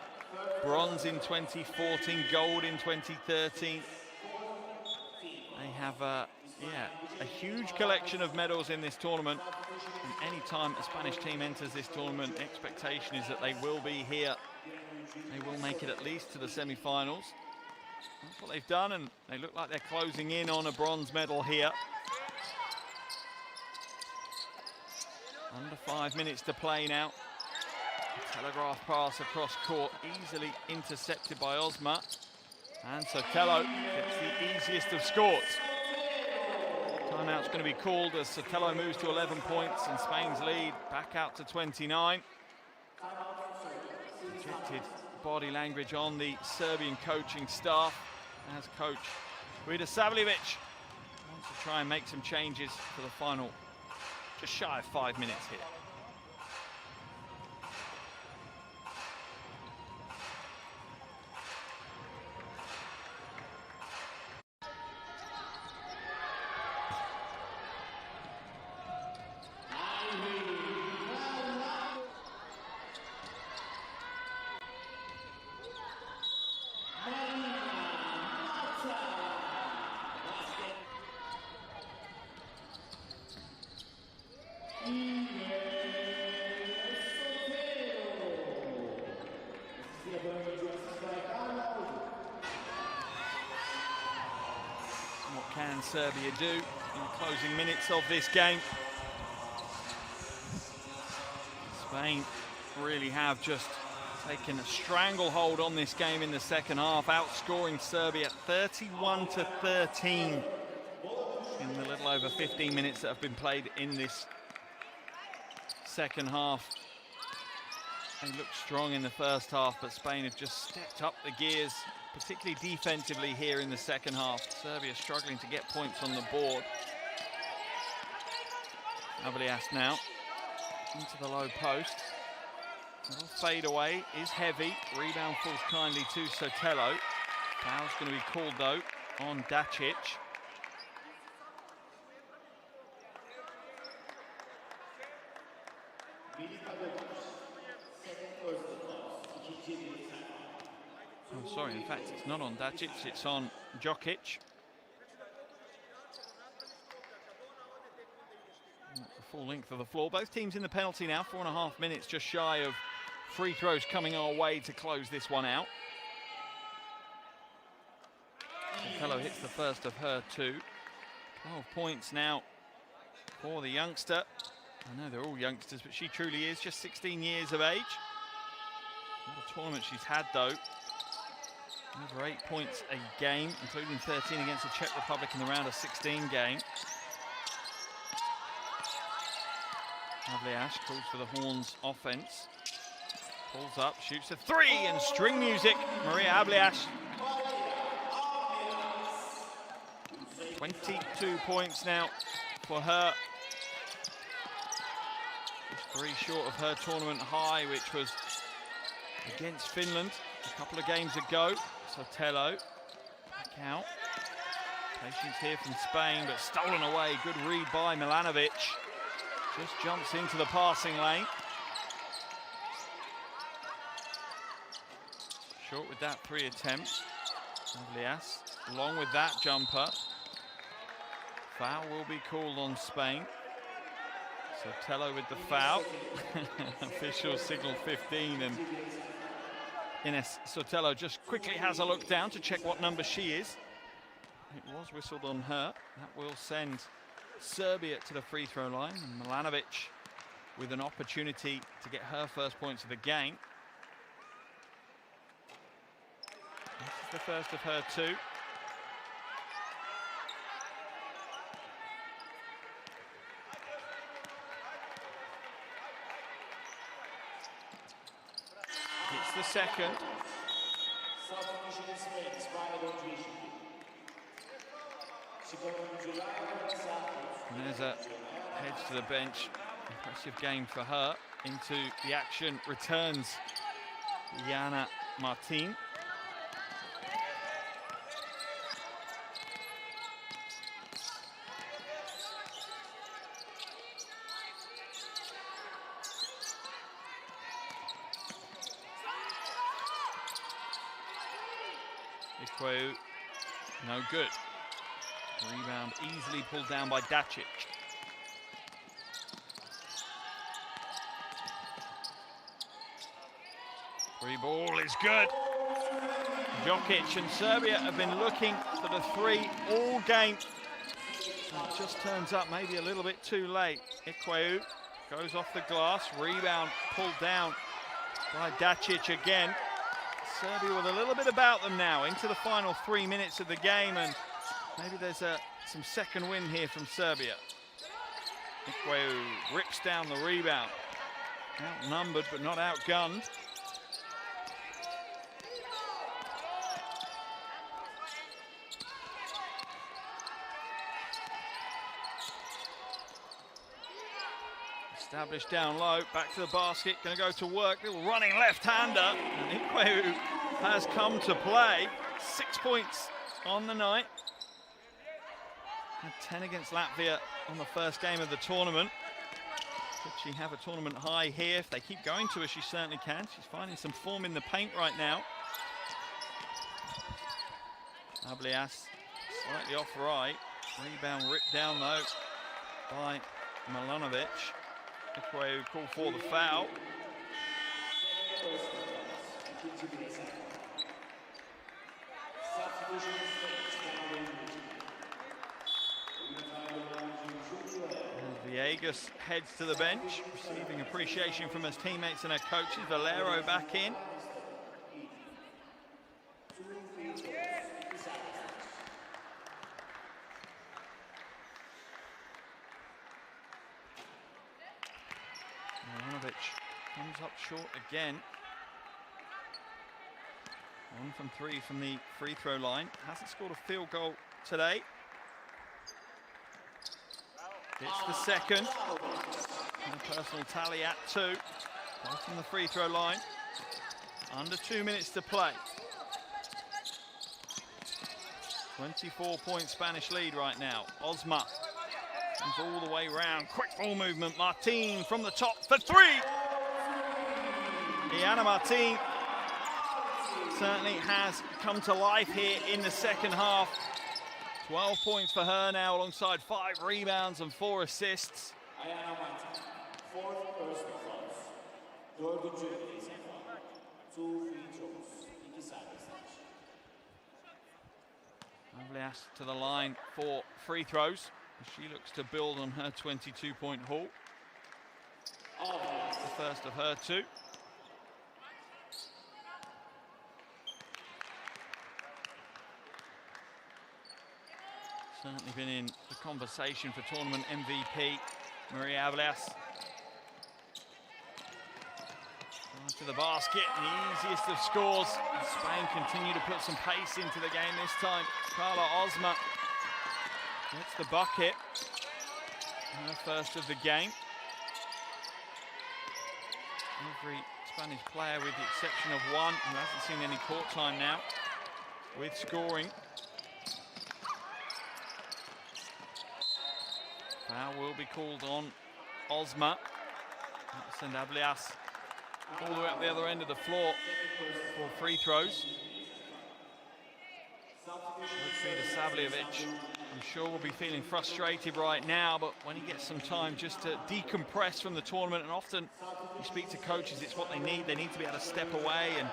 bronze in 2014, gold in 2013. They have a huge collection of medals in this tournament. And any time a Spanish team enters this tournament, expectation is that they will be here. They will make it at least to the semi-finals. That's what they've done, and they look like they're closing in on a bronze medal here. Under 5 minutes to play now. Telegraph pass across court, easily intercepted by Osma. And Sotelo gets the easiest of scores. Timeout's going to be called as Sotelo moves to 11 points and Spain's lead back out to 29. Projected body language on the Serbian coaching staff as coach Rida Savljevic wants to try and make some changes for the final, just shy of 5 minutes here. What can Serbia do in the closing minutes of this game? Spain really have just taken a stranglehold on this game in the second half, outscoring Serbia 31-13 in the little over 15 minutes that have been played in this second half. They looked strong in the first half, but Spain have just stepped up the gears, particularly defensively here in the second half. Serbia struggling to get points on the board. Avlias now into the low post. Little fade away is heavy. Rebound falls kindly to Sotelo. Foul's going to be called though on Dacic. I'm sorry, in fact, it's not on Dacic, it's on Djokic. The full length of the floor. Both teams in the penalty now, 4.5 minutes, just shy of free throws coming our way to close this one out. Sotelo hits the first of her two. 12 points now for the youngster. I know they're all youngsters, but she truly is just 16 years of age. What a tournament she's had though. Over 8 points a game, including 13 against the Czech Republic in the round of 16 game. Avlias calls for the Horns offense. Pulls up, shoots a three, and string music. Maria Avlias. 22 points now for her. Just 3 short of her tournament high, which was against Finland a couple of games ago. Sotelo back out. Patience here from Spain, but stolen away. Good read by Milanovic. Just jumps into the passing lane. Short with that 3 attempts. Avlias along with that jumper. Foul will be called on Spain. Sotelo with the foul. Official signal 15, and Ines Sotelo just quickly has a look down to check what number she is. It was whistled on her. That will send Serbia to the free throw line. And Milanovic with an opportunity to get her first points of the game. This is the first of her two. It's the second. And there's a heads to the bench. Impressive game for her. Into the action returns Jana Martin. Ikweu, no good. Rebound easily pulled down by Dacic. Free ball is good. Jokic and Serbia have been looking for the three all game. It just turns up maybe a little bit too late. Ikweu goes off the glass, rebound pulled down by Dacic again. Serbia with a little bit about them now into the final 3 minutes of the game, and maybe there's some second win here from Serbia. Ikweu rips down the rebound. Outnumbered but not outgunned. Established down low, back to the basket, going to go to work, little running left-hander, and Ikweu has come to play. 6 points on the night. Had 10 against Latvia on the first game of the tournament. Could she have a tournament high here? If they keep going to her, she certainly can. She's finding some form in the paint right now. Ablias slightly off right. Rebound ripped down though by Milanovic. Ikweu called for the foul. And Villegas heads to the bench, receiving appreciation from his teammates and her coaches. Valero back in. Milanovic comes up short again. 1 from 3 from the free throw line. Hasn't scored a field goal today. It's the second. And a personal tally at 2. Both from the free throw line. Under 2 minutes to play. 24-point Spanish lead right now. Osma comes all the way round. Quick ball movement. Martin from the top for 3. Iana Martin certainly has come to life here in the second half. 12 points for her now, alongside 5 rebounds and 4 assists. Ablias to the line for free throws. She looks to build on her 22-point haul. It's the first of her 2. Certainly been in the conversation for tournament MVP, Maria Ablias. To the basket, the easiest of scores. And Spain continue to put some pace into the game this time. Carla Osma gets the bucket. Her first of the game. Every Spanish player, with the exception of one, who hasn't seen any court time now, with scoring. Foul will be called on Osma. Send Ablias all the way up the other end of the floor for free throws. Savljevic, I'm sure will be feeling frustrated right now, but when he gets some time just to decompress from the tournament, and often you speak to coaches, it's what they need. They need to be able to step away and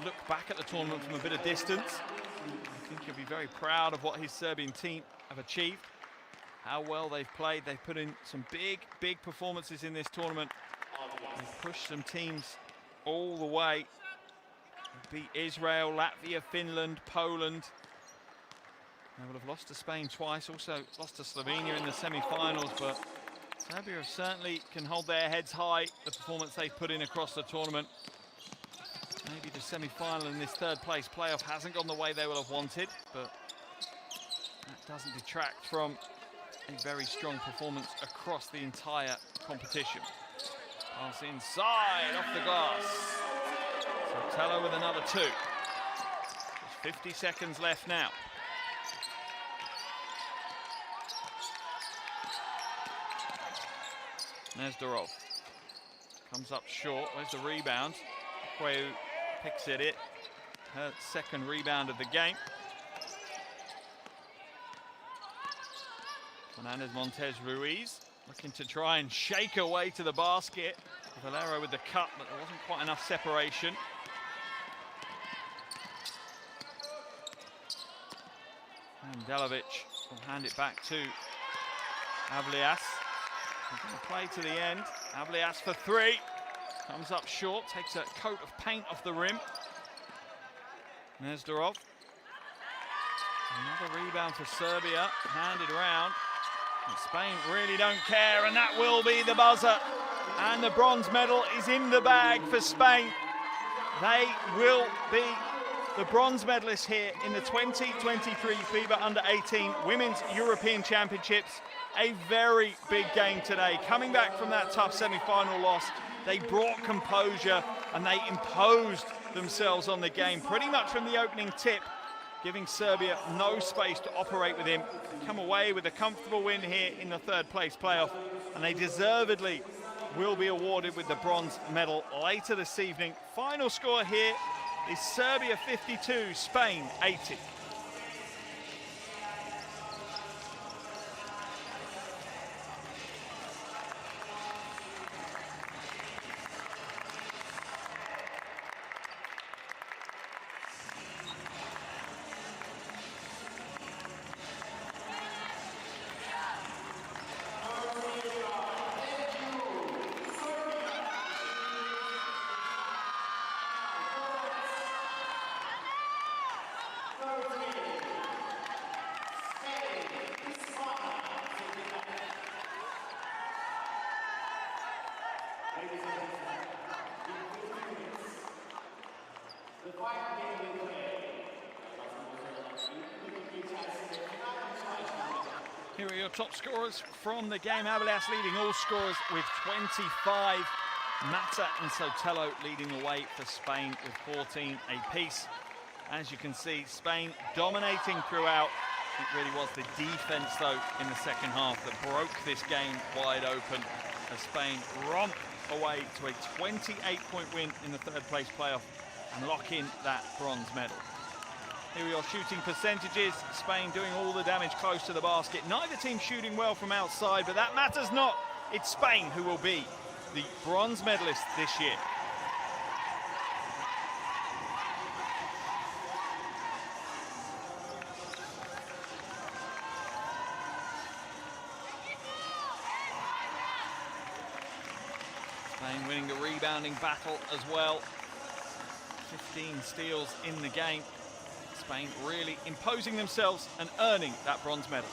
look back at the tournament from a bit of distance. I think he'll be very proud of what his Serbian team have achieved, how well they've played. They've put in some big performances in this tournament. They've pushed some teams all the way. They beat Israel, Latvia, Finland, Poland. They would have lost to Spain twice, also lost to Slovenia in the semi-finals, but Serbia certainly can hold their heads high, the performance they've put in across the tournament. Maybe the semi-final in this third place playoff hasn't gone the way they will have wanted, but that doesn't detract from a very strong performance across the entire competition. Pass inside, off the glass. Sotelo with another 2. There's 50 seconds left now. Nezdarov comes up short. Where's the rebound? Ikweu picks it. her second rebound of the game. Fernandez Montes Ruiz looking to try and shake her way to the basket. Valero with the cut, but there wasn't quite enough separation. And Delovic will hand it back to Avlias. They're going to play to the end. Avlias for three. Comes up short, takes a coat of paint off the rim. Nezdarov. Another rebound for Serbia, handed around. And Spain really don't care, and that will be the buzzer. And the bronze medal is in the bag for Spain. They will be the bronze medalists here in the 2023 FIBA Under-18 Women's European Championships. A very big game today. Coming back from that tough semi-final loss, they brought composure and they imposed themselves on the game pretty much from the opening tip, giving Serbia no space to operate with him. Come away with a comfortable win here in the third place playoff, and they deservedly will be awarded with the bronze medal later this evening. Final score here is Serbia 52, Spain 80. Here are your top scorers from the game. Avlias leading all scorers with 25. Mata and Sotelo leading the way for Spain with 14 apiece. As you can see, Spain dominating throughout. It really was the defense, though, in the second half that broke this game wide open as Spain romp away to a 28-point win in the third place playoff and lock in that bronze medal. Here are your shooting percentages. Spain doing all the damage close to the basket. Neither team shooting well from outside, but that matters not. It's Spain who will be the bronze medalist this year. Spain winning the rebounding battle as well. 15 steals in the game. Spain really imposing themselves and earning that bronze medal.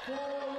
Four,